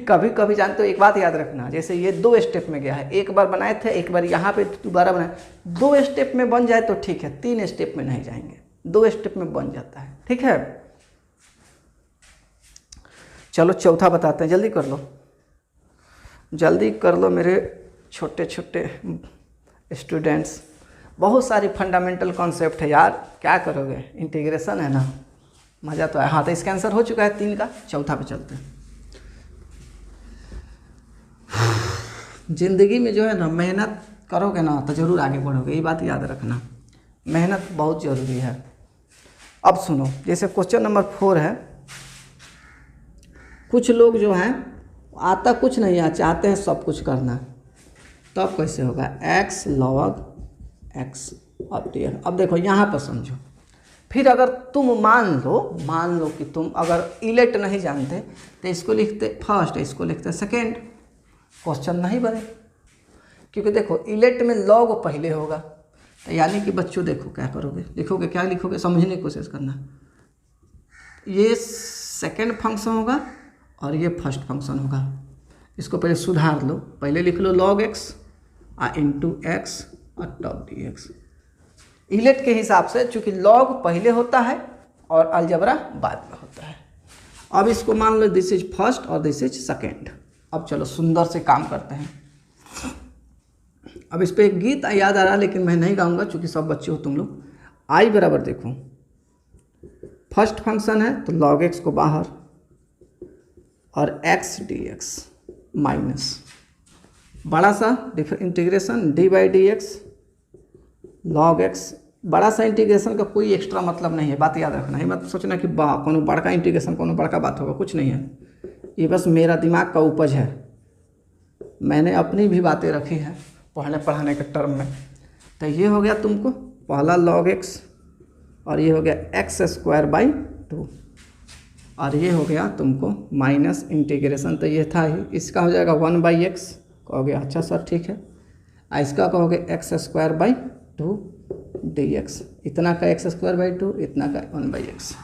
[SPEAKER 1] कभी कभी जानते हो, एक बात याद रखना, जैसे ये 2 स्टेप में गया है, एक बार बनाए थे, एक बार यहाँ पे दोबारा बनाए। 2 स्टेप में बन जाए तो ठीक है, 3 स्टेप में नहीं जाएंगे, 2 स्टेप में बन जाता है, ठीक है। चलो चौथा बताते हैं, जल्दी कर लो, जल्दी कर लो मेरे छोटे छोटे स्टूडेंट्स। बहुत सारी फंडामेंटल कॉन्सेप्ट है यार, क्या करोगे, इंटीग्रेशन है ना, मज़ा तो है। हाँ, तो इसका आंसर हो चुका है 3 का। चौथा पे चलते हैं। ज़िंदगी में जो है ना, मेहनत करोगे ना तो ज़रूर आगे बढ़ोगे, ये बात याद रखना, मेहनत बहुत ज़रूरी है। अब सुनो, जैसे क्वेश्चन नंबर 4 है, कुछ लोग जो हैं आता कुछ नहीं है, चाहते हैं सब कुछ करना, तो अब कैसे होगा, x log x अब डी। अब देखो यहाँ पर समझो, फिर अगर तुम मान लो कि तुम अगर इलेक्ट नहीं जानते तो इसको लिखते फर्स्ट, इसको लिखते सेकेंड, क्वेश्चन नहीं बने। क्योंकि देखो इलेक्ट में लॉग पहले होगा, तो यानी कि बच्चों देखो क्या करोगे, लिखोगे क्या लिखोगे, समझने की कोशिश करना। ये सेकेंड फंक्शन होगा और ये फर्स्ट फंक्शन होगा। इसको पहले सुधार लो, पहले लिख लो log x इंटू एक्स और टॉप डी एक्स। इलेक्ट के हिसाब से चूँकि log पहले होता है और अलजबरा बाद में होता है। अब इसको मान लो दिस इज फर्स्ट और दिस इज सेकेंड। अब चलो सुंदर से काम करते हैं। अब इस पर एक गीत याद आ रहा, लेकिन मैं नहीं गाऊंगा चूँकि सब बच्चे हो तुम लोग। आई बराबर देखो, फर्स्ट फंक्शन है तो log x को बाहर और x dx माइनस बड़ा सा integration d by d x log x। बड़ा सा इंटीग्रेशन का कोई एक्स्ट्रा मतलब नहीं है, बात याद रखना है। मत सोचना कि कोनो बड़का इंटीग्रेशन कोनो बड़का बात होगा, कुछ नहीं है। ये बस मेरा दिमाग का उपज है, मैंने अपनी भी बातें रखी हैं पढ़ाने के टर्म में। तो ये हो गया तुमको पहला log x और ये हो गया एक्स स्क्वायर बाई 2 और ये हो गया तुमको माइनस इंटीग्रेशन, तो ये था ही, इसका हो जाएगा 1 बाई एक्स कहोगे। अच्छा सर ठीक है, इसका कहोगे x square by 2 d x, इतना का एक्स स्क्वायर बाई 2, इतना का 1 बाई एक्स।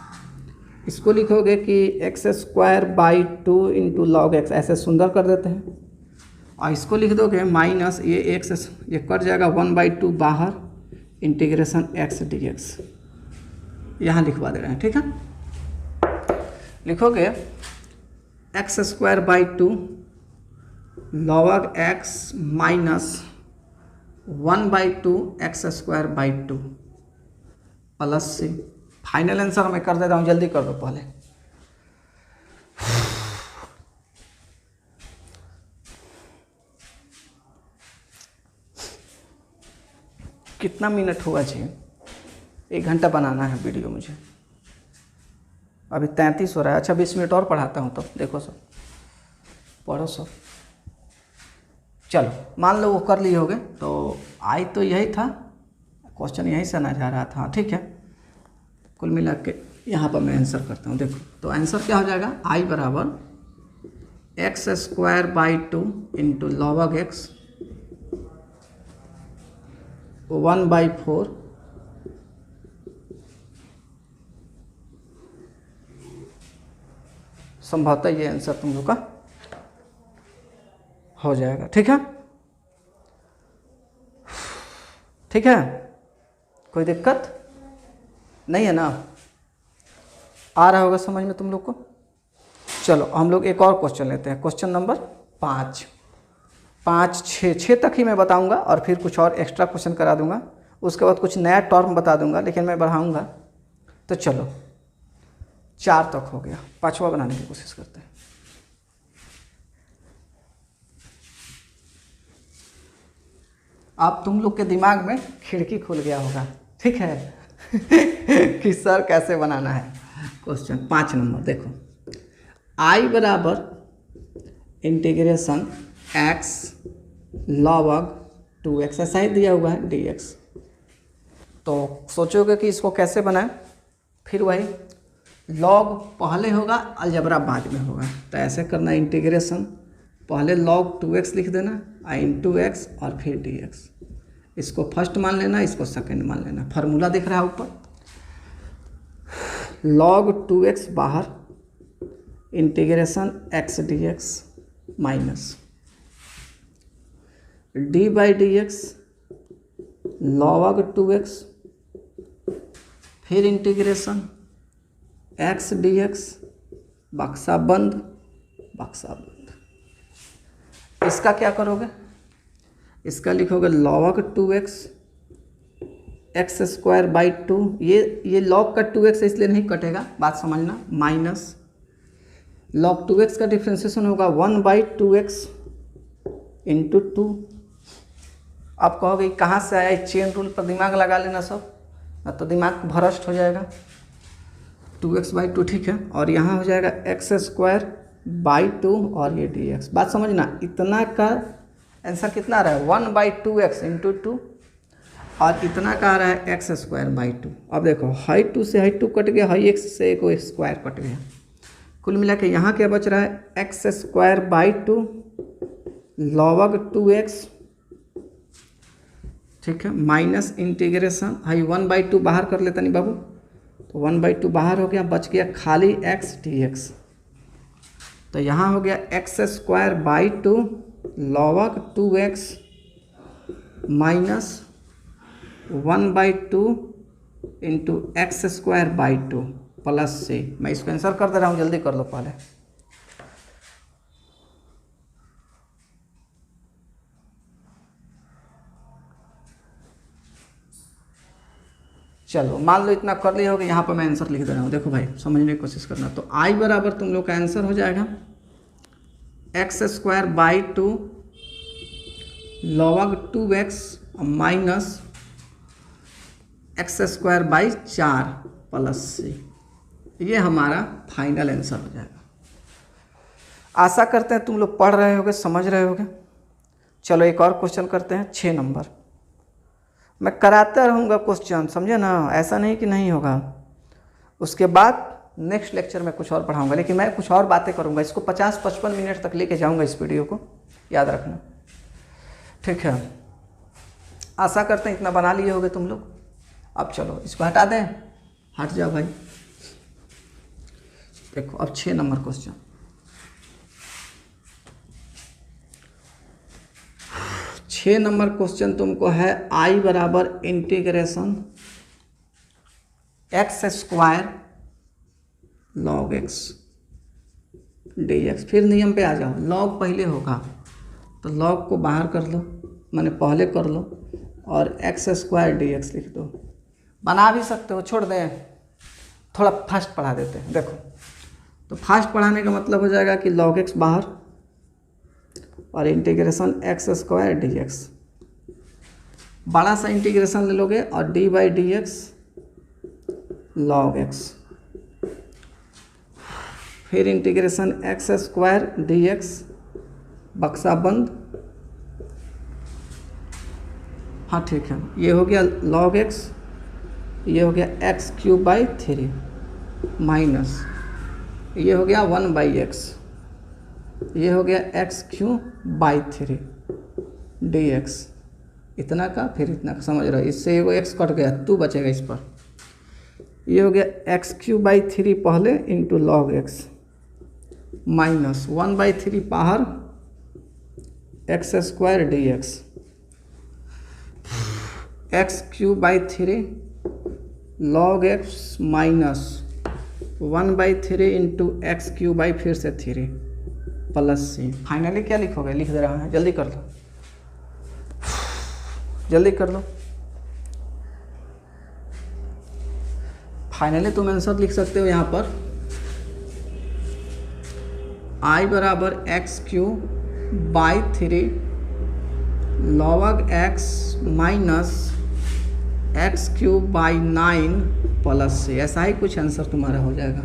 [SPEAKER 1] इसको लिखोगे कि x square by 2 into log x, ऐसे सुंदर कर देते हैं। और इसको लिख दोगे माइनस ये एक्स, ये कट जाएगा 1 बाई 2 बाहर, इंटीग्रेशन एक्स डी एक्स, यहाँ लिखवा दे रहे हैं, ठीक है। लिखोगे x square by 2 log x minus 1 by 2 x square by 2 plus c. Final answer मैं कर देता हूँ, जल्दी कर दो पहले। कितना मिनट हुआ जी, 1 घंटा बनाना है वीडियो मुझे, अभी 33 हो रहा है। अच्छा 20 मिनट और पढ़ाता हूँ, तो देखो सब पढ़ो सब। चलो मान लो वो कर लिए होगे, तो आई तो यही था, क्वेश्चन यहीं से ना जा रहा था, ठीक है। कुल मिला के यहाँ पर मैं आंसर करता हूँ, देखो तो आंसर क्या हो जाएगा, आई बराबर x square by 2 into log x 1 by 4 संभवतः ये आंसर तुम लोग का हो जाएगा, ठीक है। ठीक है, कोई दिक्कत नहीं है ना, आ रहा होगा समझ में तुम लोग को। चलो हम लोग एक और क्वेश्चन लेते हैं, क्वेश्चन नंबर 5, 6 तक ही मैं बताऊंगा और फिर कुछ और एक्स्ट्रा क्वेश्चन करा दूंगा, उसके बाद कुछ नया टर्म बता दूंगा, लेकिन मैं बढ़ाऊंगा। तो चलो 4 तक हो गया, 5वां बनाने की कोशिश करते हैं। अब तुम लोग के दिमाग में खिड़की खुल गया होगा, ठीक है कि सर कैसे बनाना है क्वेश्चन। 5 नंबर देखो, आई बराबर इंटीग्रेशन x log 2x ऐसा ही दिया हुआ है dx। तो सोचोगे कि इसको कैसे बनाएं, फिर वही log पहले होगा अलजबरा बाद में होगा, तो ऐसे करना इंटीग्रेशन पहले log 2x लिख देना इंटू x और फिर dx। इसको फर्स्ट मान लेना, इसको सेकंड मान लेना। फार्मूला दिख रहा है ऊपर, log 2x बाहर integration x dx minus d by d x log 2x फिर इंटीग्रेशन x dx बक्सा बंद बक्सा बंद। इसका क्या करोगे, इसका लिखोगे log 2x x square by 2, ये log का 2x है इसलिए नहीं कटेगा, बात समझना, माइनस log 2x का डिफ्रेंसिएशन होगा 1/2x इंटू 2। अब कहोगे कहाँ से आया, चेन रूल पर दिमाग लगा लेना सब, तो दिमाग भ्रष्ट हो जाएगा। 2x/2 ठीक है, और यहाँ हो जाएगा एक्स स्क्वायर बाई 2 और ये dx। बात समझना, इतना का आंसर कितना आ रहा है 1/2x इंटू 2, और इतना का आ रहा है एक्स स्क्वायर बाई 2। अब देखो हाई 2 से हाई 2 कट गया, हाई x से एक स्क्वायर कट गया, कुल मिला के यहाँ क्या बच रहा है x square by 2 log 2x ठीक है, माइनस इंटीग्रेशन हाई 1/2 बाहर कर लेता नहीं बाबू, तो 1/2 बाहर हो गया, बच गया खाली x dx। तो यहाँ हो गया x square by 2 log 2x minus 1/2 into x square by 2 plus से, मैं इसको आंसर कर दे रहा हूँ, जल्दी कर लो पहले। चलो मान लो इतना कर लिया होगा, यहाँ पर मैं आंसर लिख दे रहा हूँ, देखो भाई समझने की कोशिश करना। तो आई बराबर तुम लोग का आंसर हो जाएगा x square by 2 log 2x minus x square by 4 plus से, ये हमारा फाइनल आंसर हो जाएगा। आशा करते हैं तुम लोग पढ़ रहे होगे, समझ रहे होगे। चलो एक और क्वेश्चन करते हैं, 6 नंबर। मैं कराता रहूँगा क्वेश्चन, समझे ना, ऐसा नहीं कि नहीं होगा। उसके बाद नेक्स्ट लेक्चर में कुछ और पढ़ाऊँगा, लेकिन मैं कुछ और बातें करूँगा। इसको 50-55 मिनट तक लेके जाऊँगा इस वीडियो को, याद रखना, ठीक है। आशा करते हैं इतना बना लिए होगे तुम लोग। अब चलो इसको हटा दें, हट जाओ भाई। देखो अब 6 नंबर क्वेश्चन, 6 नंबर क्वेश्चन तुमको है आई बराबर integration x square log x dx। फिर नियम पे आ जाओ, log पहले होगा तो log को बाहर कर लो, माने पहले कर लो, और एक्स स्क्वायर dx लिख दो। बना भी सकते हो, छोड़ दें, थोड़ा फास्ट पढ़ा देते हैं। देखो तो फास्ट पढ़ाने का मतलब हो जाएगा कि log x बाहर और इंटीग्रेशन एक्स स्क्वायर dx, बड़ा सा इंटीग्रेशन ले लोगे और d by d x log x, फिर इंटीग्रेशन एक्स स्क्वायर dx बक्सा बंद। हाँ ठीक है, ये हो गया log x, ये हो गया एक्स क्यूब बाई 3 माइनस, ये हो गया 1/x, ये हो गया एक्स क्यूब बाई 3 dx। इतना का फिर इतना का, समझ रहे हो, इससे एगो x कट गया, 2 बचेगा इस पर। ये हो गया एक्स क्यूब बाई 3 पहले इंटू log x माइनस 1/3 बाहर x square dx, x cube by 3 log x minus 1/3 into x cube by फिर से 3 प्लस सी। फाइनली क्या लिखोगे, लिख दे रहा है, जल्दी कर लो, जल्दी कर लो। फाइनली तुम आंसर लिख सकते हो यहाँ पर आई बराबर x cube by 3 log x minus x cube by 9 plus से, ऐसा ही कुछ आंसर तुम्हारा हो जाएगा।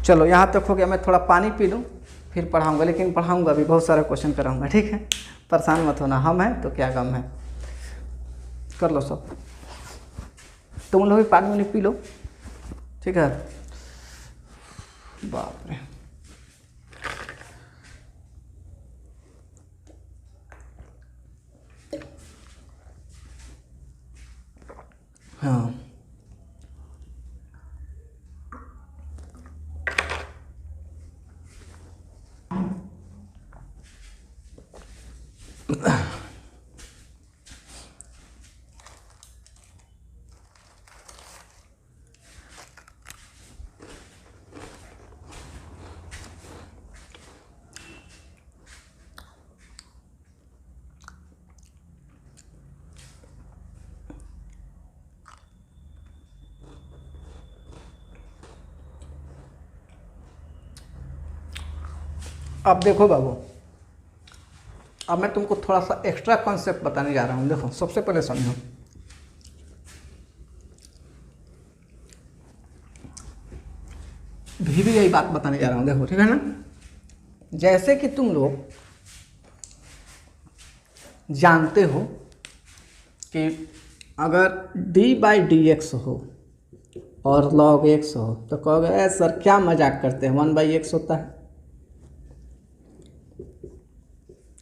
[SPEAKER 1] चलो यहाँ तक हो गया, मैं थोड़ा पानी पी लूँ फिर पढ़ाऊँगा, लेकिन पढ़ाऊँगा भी, बहुत सारा क्वेश्चन कराऊँगा, ठीक है, परेशान मत होना, हम हैं तो क्या गम है, कर लो सब, तुम लोग भी पानी वानी पी लो, ठीक है। बाप रे, हाँ अब देखो बाबू, अब मैं तुमको थोड़ा सा एक्स्ट्रा कॉन्सेप्ट बताने जा रहा हूँ। देखो सबसे पहले समझो, भी यही बात बताने जा रहा हूँ, देखो ठीक है ना। जैसे कि तुम लोग जानते हो कि अगर d/dx हो और log x हो तो कहोगे सर क्या मजाक करते हैं, 1/x होता है,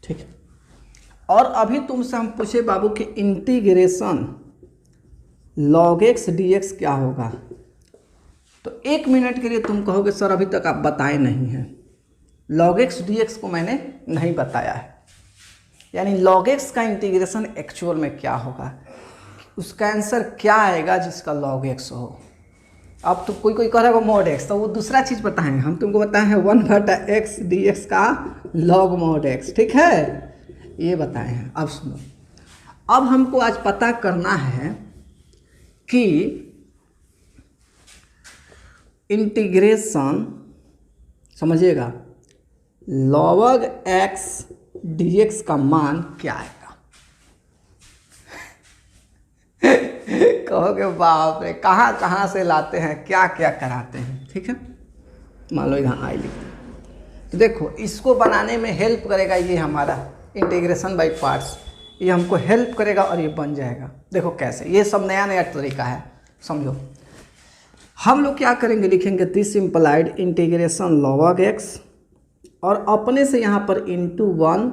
[SPEAKER 1] ठीक है। और अभी तुमसे हम पूछे बाबू कि इंटीग्रेशन log x dx क्या होगा, तो 1 मिनट के लिए तुम कहोगे सर अभी तक आप बताए नहीं हैं, log x dx को मैंने नहीं बताया है, यानी log x का इंटीग्रेशन एक्चुअल में क्या होगा, उसका आंसर क्या आएगा जिसका log x हो। अब तो कोई कह रहा है mod x, तो वो दूसरा चीज़ बताएंगे, हम तुमको बताए हैं 1/x dx का log mod x, ठीक है, ये बताए हैं। अब सुनो, अब हमको आज पता करना है कि इंटीग्रेशन, समझिएगा, log x dx का मान क्या आएगा। कहोगे बाप रे कहाँ कहाँ से लाते हैं, क्या क्या कराते हैं, ठीक है। मान लो यहाँ आई लिखते हैं, तो देखो इसको बनाने में हेल्प करेगा ये हमारा इंटीग्रेशन बाय पार्ट्स, ये हमको हेल्प करेगा और ये बन जाएगा। देखो कैसे, ये सब नया नया तरीका है, समझो। हम लोग क्या करेंगे, लिखेंगे this implied integration log x और अपने से यहाँ पर इंटू 1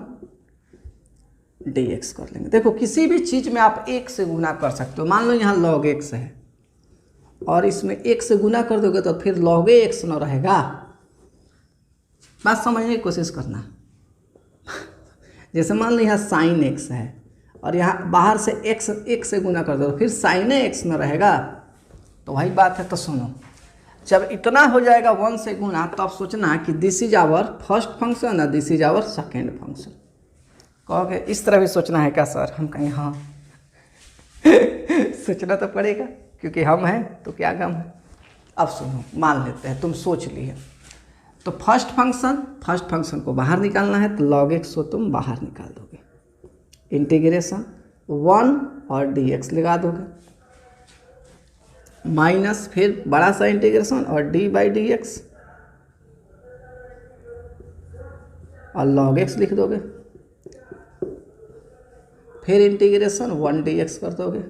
[SPEAKER 1] dx कर लेंगे। देखो किसी भी चीज़ में आप 1 से गुना कर सकते हो, मान लो यहाँ log x है और इसमें 1 से गुना कर दोगे तो फिर log x न रहेगा, बात समझने की कोशिश करना। जैसे मान लो यहाँ sin x है और यहाँ बाहर से x 1 से गुना कर दो फिर sin x न रहेगा, तो वही बात है। तो सुनो, जब इतना हो जाएगा 1 से गुना, तो आप सोचना कि this is our first function और this is our second function. कहोगे इस तरह भी सोचना है क्या सर, हम कहें हाँ सोचना तो पड़ेगा क्योंकि हम हैं तो क्या गम है। अब सुनो, मान लेते हैं तुम सोच लिए, तो फर्स्ट फंक्शन को बाहर निकालना है, तो log x को तुम बाहर निकाल दोगे, इंटीग्रेशन 1 और dx लगा दोगे, माइनस फिर बड़ा सा इंटीग्रेशन और d/dx और log x लिख दोगे, फिर इंटीग्रेशन 1 dx कर दोगे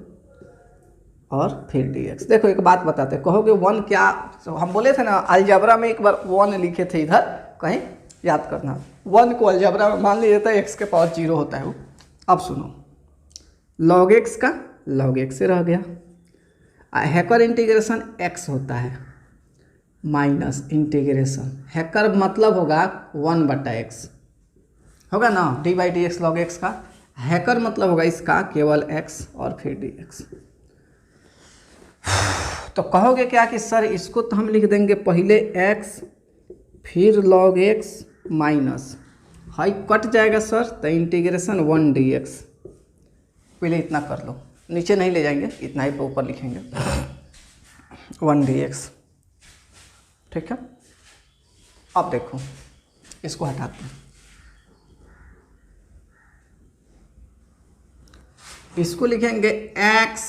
[SPEAKER 1] और फिर dx। देखो एक बात बताते, कहोगे 1 क्या, हम बोले थे ना अलजेब्रा में एक बार 1 लिखे थे, इधर कहीं याद करना, 1 को अलजेब्रा में मान लिया था x के पावर 0 होता है वो। अब सुनो, log x का log x से रह गया, हैकर इंटीग्रेशन x होता है माइनस इंटीग्रेशन, हैकर मतलब होगा 1/x होगा ना, d/dx log x का, हैकर मतलब होगा इसका केवल x और फिर dx। तो कहोगे क्या कि सर इसको तो हम लिख देंगे पहले x फिर log x minus, high cut जाएगा सर, तो इंटीग्रेशन 1 dx। पहले इतना कर लो, नीचे नहीं ले जाएंगे, इतना ही ऊपर लिखेंगे 1 dx, ठीक है। अब देखो इसको हटाते हैं, इसको लिखेंगे x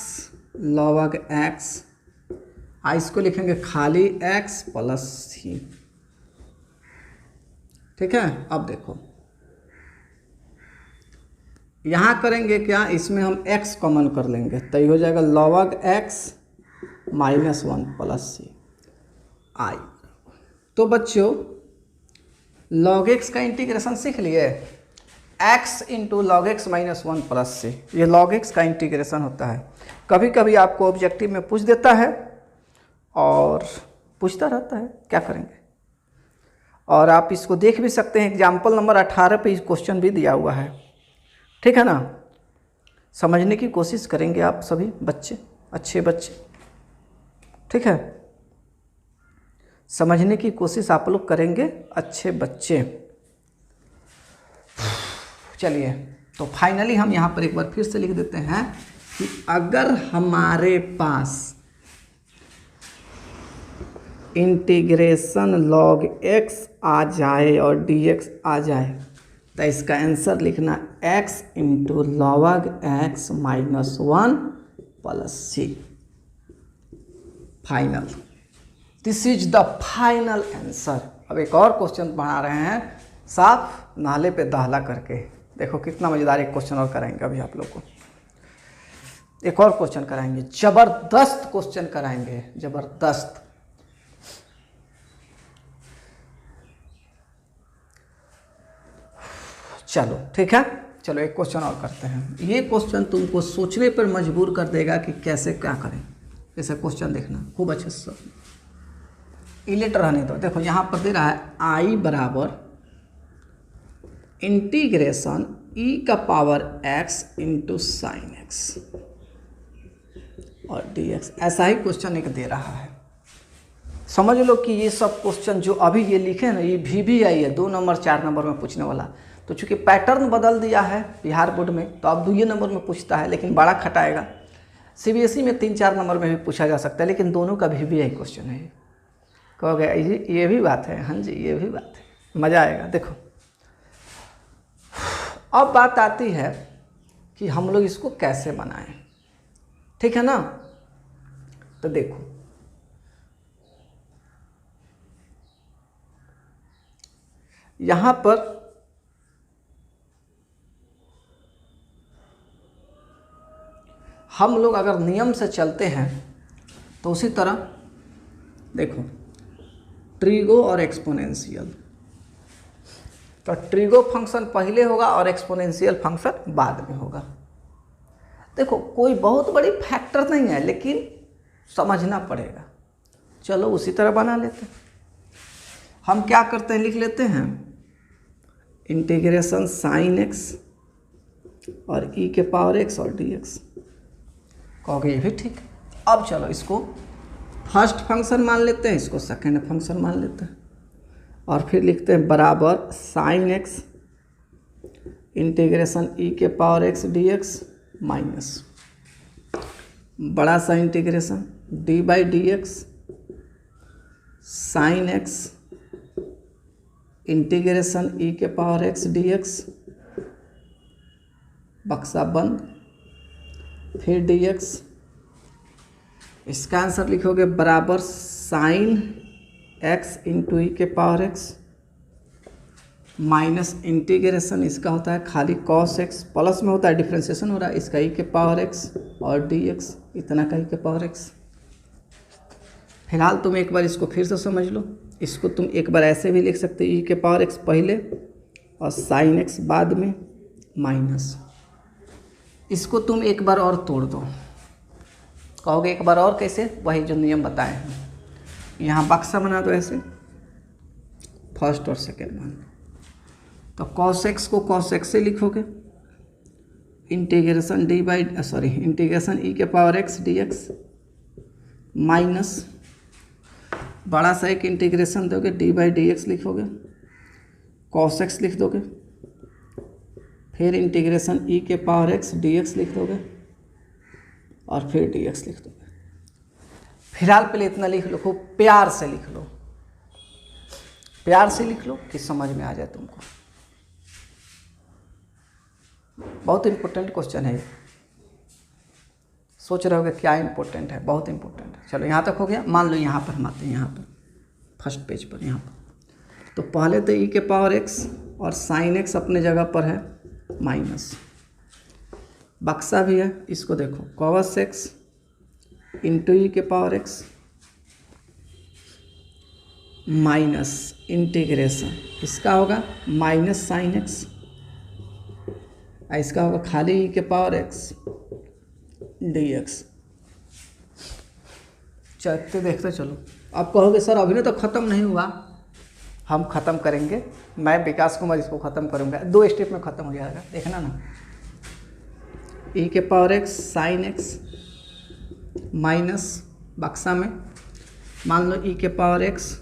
[SPEAKER 1] log x, इसको लिखेंगे खाली x प्लस c। ठीक है। अब देखो यहाँ करेंगे क्या, इसमें हम x कॉमन कर लेंगे तो ये हो जाएगा log x minus 1 plus c आई। तो बच्चों log x का इंटीग्रेशन सीख लिए, x into log x minus 1 plus c, ये log x का इंटीग्रेशन होता है। कभी कभी आपको ऑब्जेक्टिव में पूछ देता है और पूछता रहता है, क्या करेंगे। और आप इसको देख भी सकते हैं, एग्जाम्पल नंबर 18 पे इस क्वेश्चन भी दिया हुआ है, ठीक है ना। समझने की कोशिश करेंगे आप सभी बच्चे, अच्छे बच्चे, ठीक है। समझने की कोशिश आप लोग करेंगे, अच्छे बच्चे। चलिए तो फाइनली हम यहाँ पर एक बार फिर से लिख देते हैं कि अगर हमारे पास इंटीग्रेशन log x आ जाए और dx आ जाए तो इसका आंसर लिखना x into log x minus 1 plus c. Final, this is the final answer. अब एक और क्वेश्चन बना रहे हैं, साफ नाले पे दहला करके। देखो कितना मज़ेदार एक क्वेश्चन और कराएंगे अभी आप लोग को, एक और क्वेश्चन कराएंगे, जबरदस्त क्वेश्चन कराएंगे, जबरदस्त। चलो ठीक है, चलो एक क्वेश्चन और करते हैं। ये क्वेश्चन तुमको सोचने पर मजबूर कर देगा कि कैसे क्या करें। जैसे क्वेश्चन देखना खूब अच्छे से, इलेट रहने दो। देखो यहाँ पर दे रहा है आई बराबर इंटीग्रेशन ई का power x into sine x और डी एक्स, ऐसा ही क्वेश्चन एक दे रहा है। समझ लो कि ये सब क्वेश्चन जो अभी ये लिखे ना, ये भी आई है 2 नंबर 4 नंबर में पूछने वाला। तो चूंकि पैटर्न बदल दिया है बिहार बोर्ड में, तो अब 2 नंबर में पूछता है, लेकिन बड़ा खटाएगा। सीबीएसई में 3-4 नंबर में भी पूछा जा सकता है, लेकिन दोनों का भी आई क्वेश्चन है। कहोगे ये भी बात है, हाँ जी ये भी बात है, मज़ा आएगा। देखो अब बात आती है कि हम लोग इसको कैसे बनाएं, ठीक है ना। तो देखो यहाँ पर हम लोग अगर नियम से चलते हैं तो उसी तरह देखो ट्रिगो और एक्सपोनेंशियल, तो ट्रिगो फंक्शन पहले होगा और एक्सपोनेंशियल फंक्शन बाद में होगा। देखो कोई बहुत बड़ी फैक्टर नहीं है, लेकिन समझना पड़ेगा। चलो उसी तरह बना लेते हैं। हम क्या करते हैं, लिख लेते हैं इंटीग्रेशन साइन एक्स और ई के पावर एक्स और डी एक्स। कहोगे ये भी ठीक है। अब चलो इसको फर्स्ट फंक्शन मान लेते हैं, इसको सेकेंड फंक्शन मान लेते हैं, और फिर लिखते हैं बराबर साइन एक्स इंटीग्रेशन ई के power x d x minus बड़ा सा integration d by d x sine x integration e के पावर एक्स डी एक्स बक्सा बंद, फिर डी एक्स। इसका आंसर लिखोगे बराबर साइन एक्स इंटू ई के पावर एक्स माइनस इंटीग्रेशन, इसका होता है खाली कॉस एक्स, प्लस में होता है डिफ्रेंशिएशन हो रहा है, इसका ई के पावर एक्स और डी एक्स, इतना का ई के पावर एक्स। फिलहाल तुम एक बार इसको फिर से समझ लो। इसको तुम एक बार ऐसे भी लिख सकते हो, ई के पावर एक्स पहले और साइन एक्स बाद में माइनस। इसको तुम एक बार और तोड़ दो। कहोगे एक बार और कैसे, वही जो नियम बताए हैं। यहाँ बक्सा बना दो ऐसे, फर्स्ट और सेकेंड मान। तो कॉस एक्स को कॉस एक्स से लिखोगे, integration d by integration e के power x d x minus बड़ा सा एक इंटीग्रेशन दोगे डी बाई डी एक्स लिखोगे, कॉस एक्स लिख दोगे, फिर इंटीग्रेशन ई के पावर एक्स डी एक्स लिख दोगे और फिर डी एक्स लिख दोगे। फिलहाल पहले इतना लिख लो, खूब प्यार से लिख लो, प्यार से लिख लो कि समझ में आ जाए तुमको। बहुत इंपॉर्टेंट क्वेश्चन है ये। सोच रहे होगे क्या इंपॉर्टेंट है, बहुत इंपॉर्टेंट है। चलो यहाँ तक हो गया। मान लो यहाँ पर हम आते हैं, यहाँ पर फर्स्ट पेज पर, यहाँ पर तो पहले तो ई के पावर एक्स और साइन एक्स अपने जगह पर है माइनस, बक्सा भी है, इसको देखो कॉस एक्स इंटू ई के पावर एक्स माइनस इंटीग्रेशन, इसका होगा माइनस साइन एक्स, इसका होगा खाली ई के पावर एक्स डी एक्स। चलते देखते चलो। अब कहोगे सर अभी तो ख़त्म नहीं हुआ, हम ख़त्म करेंगे, मैं विकास कुमार इसको ख़त्म करूँगा, 2 स्टेप में ख़त्म हो जाएगा, देखना ना। ई के power x sine x minus बक्सा में मान लो ई के पावर एक्स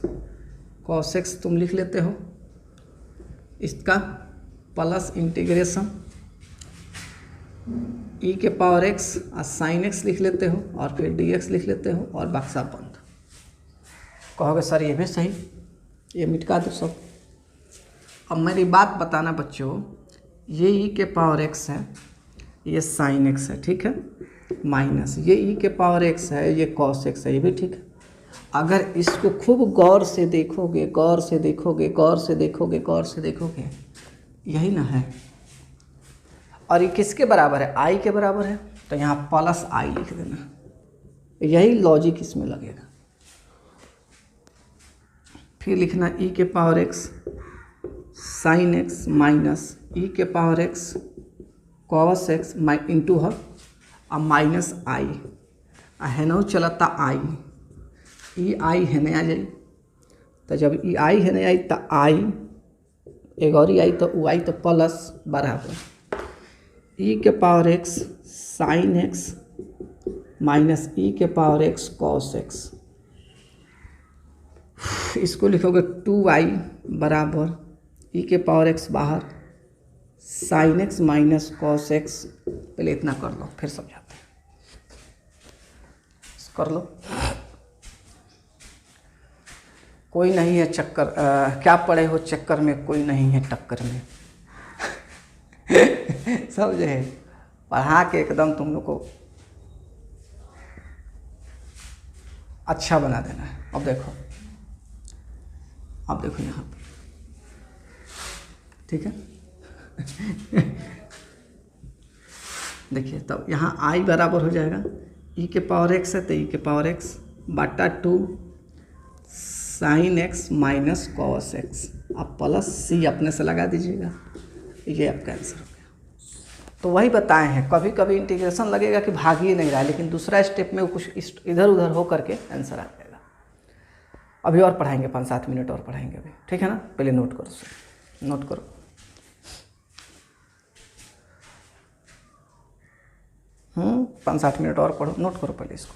[SPEAKER 1] कॉस एक्स तुम लिख लेते हो, इसका प्लस इंटीग्रेशन ई के पावर एक्स और साइन एक्स लिख लेते हो और फिर डी एक्स लिख लेते हो और बक्सा बंद। कहोगे सर ये भी सही, ये मिटका दो सब। अब मेरी बात बताना बच्चों, ये ई के पावर एक्स है, ये साइन एक्स है, ठीक है, माइनस ये ई के पावर एक्स है, ये कॉस एक्स है, ये भी ठीक है। अगर इसको खूब गौर से देखोगे, गौर से देखोगे, गौर से देखोगे, गौर से देखोगे, यही ना है। और ये किसके बराबर है? आई के बराबर है, तो यहाँ प्लस आई लिख देना, यही लॉजिक इसमें लगेगा। फिर लिखना ई के power x sine x minus e के power x cos x into है और माइनस आई है ना, चलता आई, ई आई है नहीं आ जाए, तो जब ई आई है नहीं आई तो आई एक और ही आई तो वो आई तो प्लस बराबर ई के power x sine x minus e के पावर एक्स कॉस एक्स। इसको लिखोगे 2i बराबर ई के पावर एक्स बाहर sign x minus cos x. पहले इतना कर लो फिर समझाते हैं, कर लो। कोई नहीं है चक्कर, क्या पड़े हो चक्कर में, कोई नहीं है टक्कर में। समझे? पढ़ा के एकदम तुम लोग को अच्छा बना देना है। अब देखो, अब देखो यहाँ पे, ठीक है। देखिए तब यहाँ आई बराबर हो जाएगा ई के पावर एक्स है तो ई के पावर एक्स बटा 2 sign x minus cos x, आप प्लस सी अपने से लगा दीजिएगा, ये आपका आंसर हो गया। तो वही बताए हैं, कभी कभी इंटीग्रेशन लगेगा कि भाग ही नहीं रहा है, लेकिन दूसरा स्टेप में वो कुछ इधर उधर हो करके आंसर आ जाएगा। अभी और पढ़ाएंगे, 5-7 मिनट और पढ़ाएंगे अभी, ठीक है ना। पहले नोट करो, नोट करो। 5-7 मिनट और पढ़ो, नोट करो पहले इसको।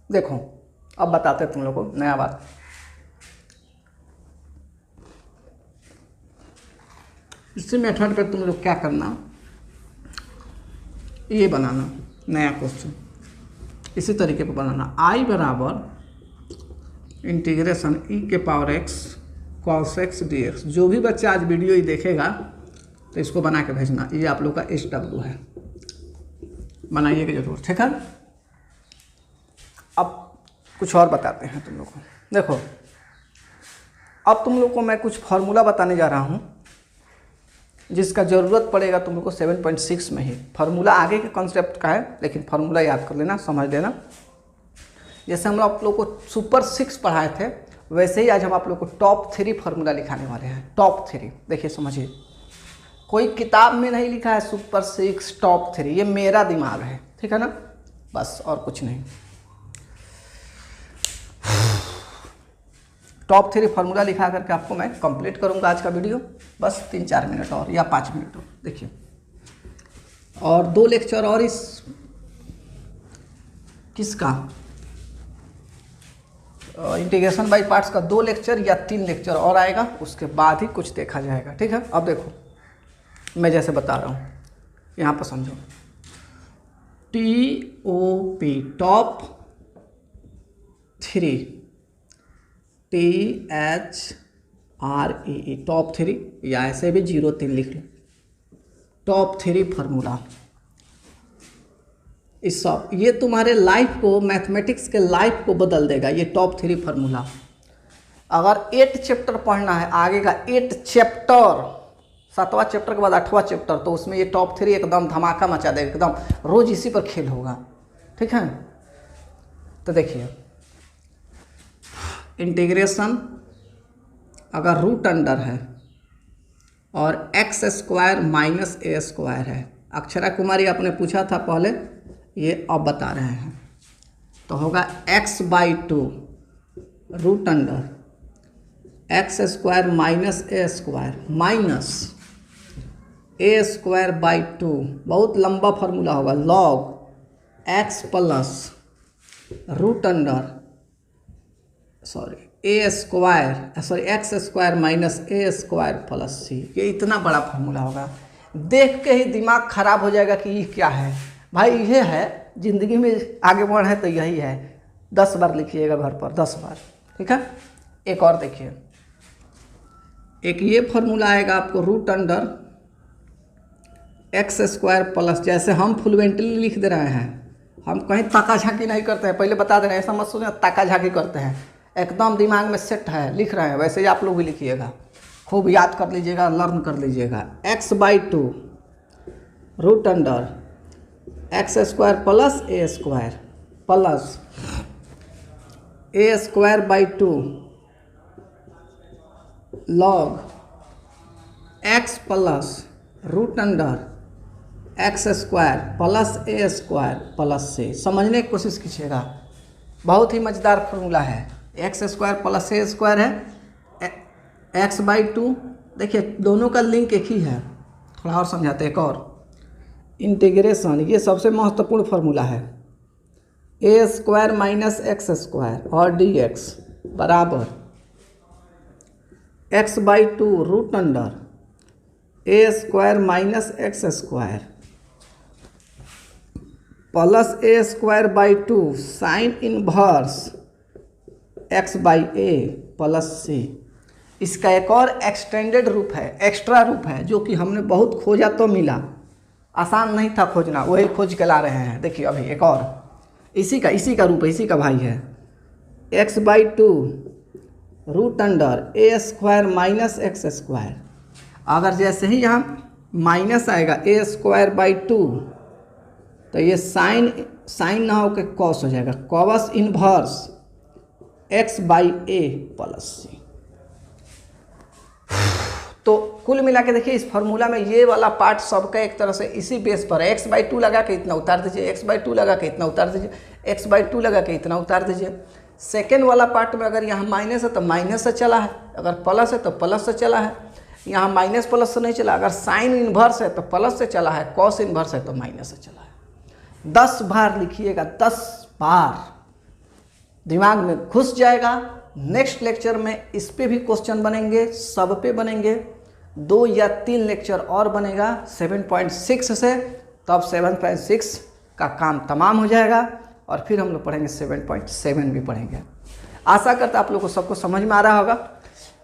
[SPEAKER 1] देखो अब बताते हैं तुम लोगों को नया बात। इसी मेथड पे तुम लोग क्या करना, ये बनाना नया क्वेश्चन, इसी तरीके पे बनाना। आई बराबर इंटीग्रेशन ई के power x cos x d x. जो भी बच्चा आज वीडियो ही देखेगा तो इसको बना के भेजना, ये आप लोग का SW है, बनाइएगा जरूर, ठीक है। अब कुछ और बताते हैं तुम लोग को। देखो अब तुम लोग को मैं कुछ फार्मूला बताने जा रहा हूँ जिसका ज़रूरत पड़ेगा तुम लोग को 7.6 में ही। फार्मूला आगे के कॉन्सेप्ट का है, लेकिन फार्मूला याद कर लेना, समझ लेना। जैसे हम आप लोग को सुपर 6 पढ़ाए थे, वैसे ही आज हम आप लोग को टॉप 3 फार्मूला लिखाने वाले हैं। टॉप 3 देखिए, समझिए, कोई किताब में नहीं लिखा है सुपर 6 टॉप 3, ये मेरा दिमाग है, ठीक है ना, बस और कुछ नहीं। टॉप 3 फार्मूला लिखा करके आपको मैं कंप्लीट करूंगा आज का वीडियो, बस 3-4 मिनट और या 5 मिनट और। देखिए, और 2 लेक्चर और इस किसका इंटीग्रेशन बाय पार्ट्स का 2 लेक्चर या 3 लेक्चर और आएगा, उसके बाद ही कुछ देखा जाएगा, ठीक है। अब देखो मैं जैसे बता रहा हूँ, यहाँ पर समझो, TOP टॉप 3, THREE टॉप 3, या ऐसे भी 03 लिख लो, टॉप 3 फार्मूला। इस सब ये तुम्हारे लाइफ को, मैथमेटिक्स के लाइफ को बदल देगा, ये टॉप 3 फार्मूला। अगर 8 चैप्टर पढ़ना है आगे का, 8 चैप्टर, 7वां चैप्टर के बाद 8वां चैप्टर, तो उसमें ये टॉप 3 एकदम धमाका मचा देगा, एकदम रोज इसी पर खेल होगा, ठीक है। तो देखिए, इंटीग्रेशन अगर रूट अंडर है और x square minus a square है, अक्षरा कुमारी आपने पूछा था पहले, ये अब बता रहे हैं, तो होगा x/2 root under x square minus a square minus a square by 2, बहुत लंबा फार्मूला होगा, log x plus root under x square minus a square plus c. ये इतना बड़ा फार्मूला होगा, देख के ही दिमाग खराब हो जाएगा कि ये क्या है भाई। ये है ज़िंदगी में आगे बढ़ है तो यही है, 10 बार लिखिएगा घर पर, 10 बार, ठीक है। एक और देखिए, एक ये फार्मूला आएगा आपको, root under x square plus, जैसे हम फ्लुएंटली लिख दे रहे हैं, हम कहीं ताका झाकी नहीं करते हैं, पहले बता दे रहे हैं, ऐसा मत सोचना ताका झाकी करते हैं, एकदम दिमाग में सेट है, लिख रहे हैं, वैसे ही आप लोग भी लिखिएगा, खूब याद कर लीजिएगा, लर्न कर लीजिएगा। x/2 root under x square plus a square plus a square by 2 log x plus root under x square plus a square plus c. समझने की कोशिश कीजिएगा, बहुत ही मज़ेदार फार्मूला है। X square plus a square है, x/2, देखिए दोनों का लिंक एक ही है। थोड़ा और समझाते हैं, एक और इंटीग्रेशन, ये सबसे महत्वपूर्ण फार्मूला है, a square minus x square और dx बराबर x/2 root under a square minus x square plus a square by 2 sine inverse x/a plus c. इसका एक और एक्सटेंडेड रूप है, एक्स्ट्रा रूप है, जो कि हमने बहुत खोजा तो मिला, आसान नहीं था खोजना, वही खोज के ला रहे हैं। देखिए अभी एक और इसी का रूप है, इसी का भाई है, x/2 root under a square minus x square. अगर जैसे ही यहाँ माइनस आएगा ए स्क्वायर बाई 2, तो ये साइन ना होकर कॉस हो जाएगा, कॉस इनवर्स x/a प्लस सी। तो कुल मिला के देखिए, इस फार्मूला में ये वाला पार्ट सबका एक तरह से इसी बेस पर है। x/2 लगा के इतना उतार दीजिए, x/2 लगा के इतना उतार दीजिए, x/2 लगा के इतना उतार दीजिए। सेकेंड वाला पार्ट में अगर यहाँ माइनस है तो माइनस से चला है, अगर प्लस है तो प्लस से चला है, यहाँ माइनस प्लस से नहीं चला, अगर साइन इन्वर्स है तो प्लस से चला है, कॉस इन्वर्स है तो माइनस से चला है। 10 बार लिखिएगा, 10 बार, दिमाग में घुस जाएगा। नेक्स्ट लेक्चर में इस पे भी क्वेश्चन बनेंगे, सब पे बनेंगे, 2 या 3 लेक्चर और बनेगा 7.6 से, तब 7.6 का काम तमाम हो जाएगा और फिर हम लोग पढ़ेंगे 7.7 भी पढ़ेंगे। आशा करता आप लोग को सबको समझ में आ रहा होगा।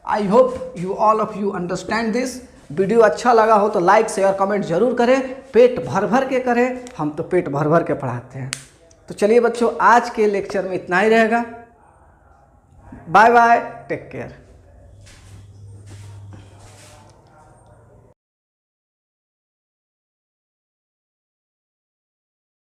[SPEAKER 1] I hope you all of you understand this. Video अच्छा लगा हो तो लाइक शेयर कमेंट जरूर करें, पेट भर भर के करें, हम तो पेट भर भर के पढ़ाते हैं। तो चलिए बच्चों, आज के लेक्चर में इतना ही रहेगा। Bye bye, take care.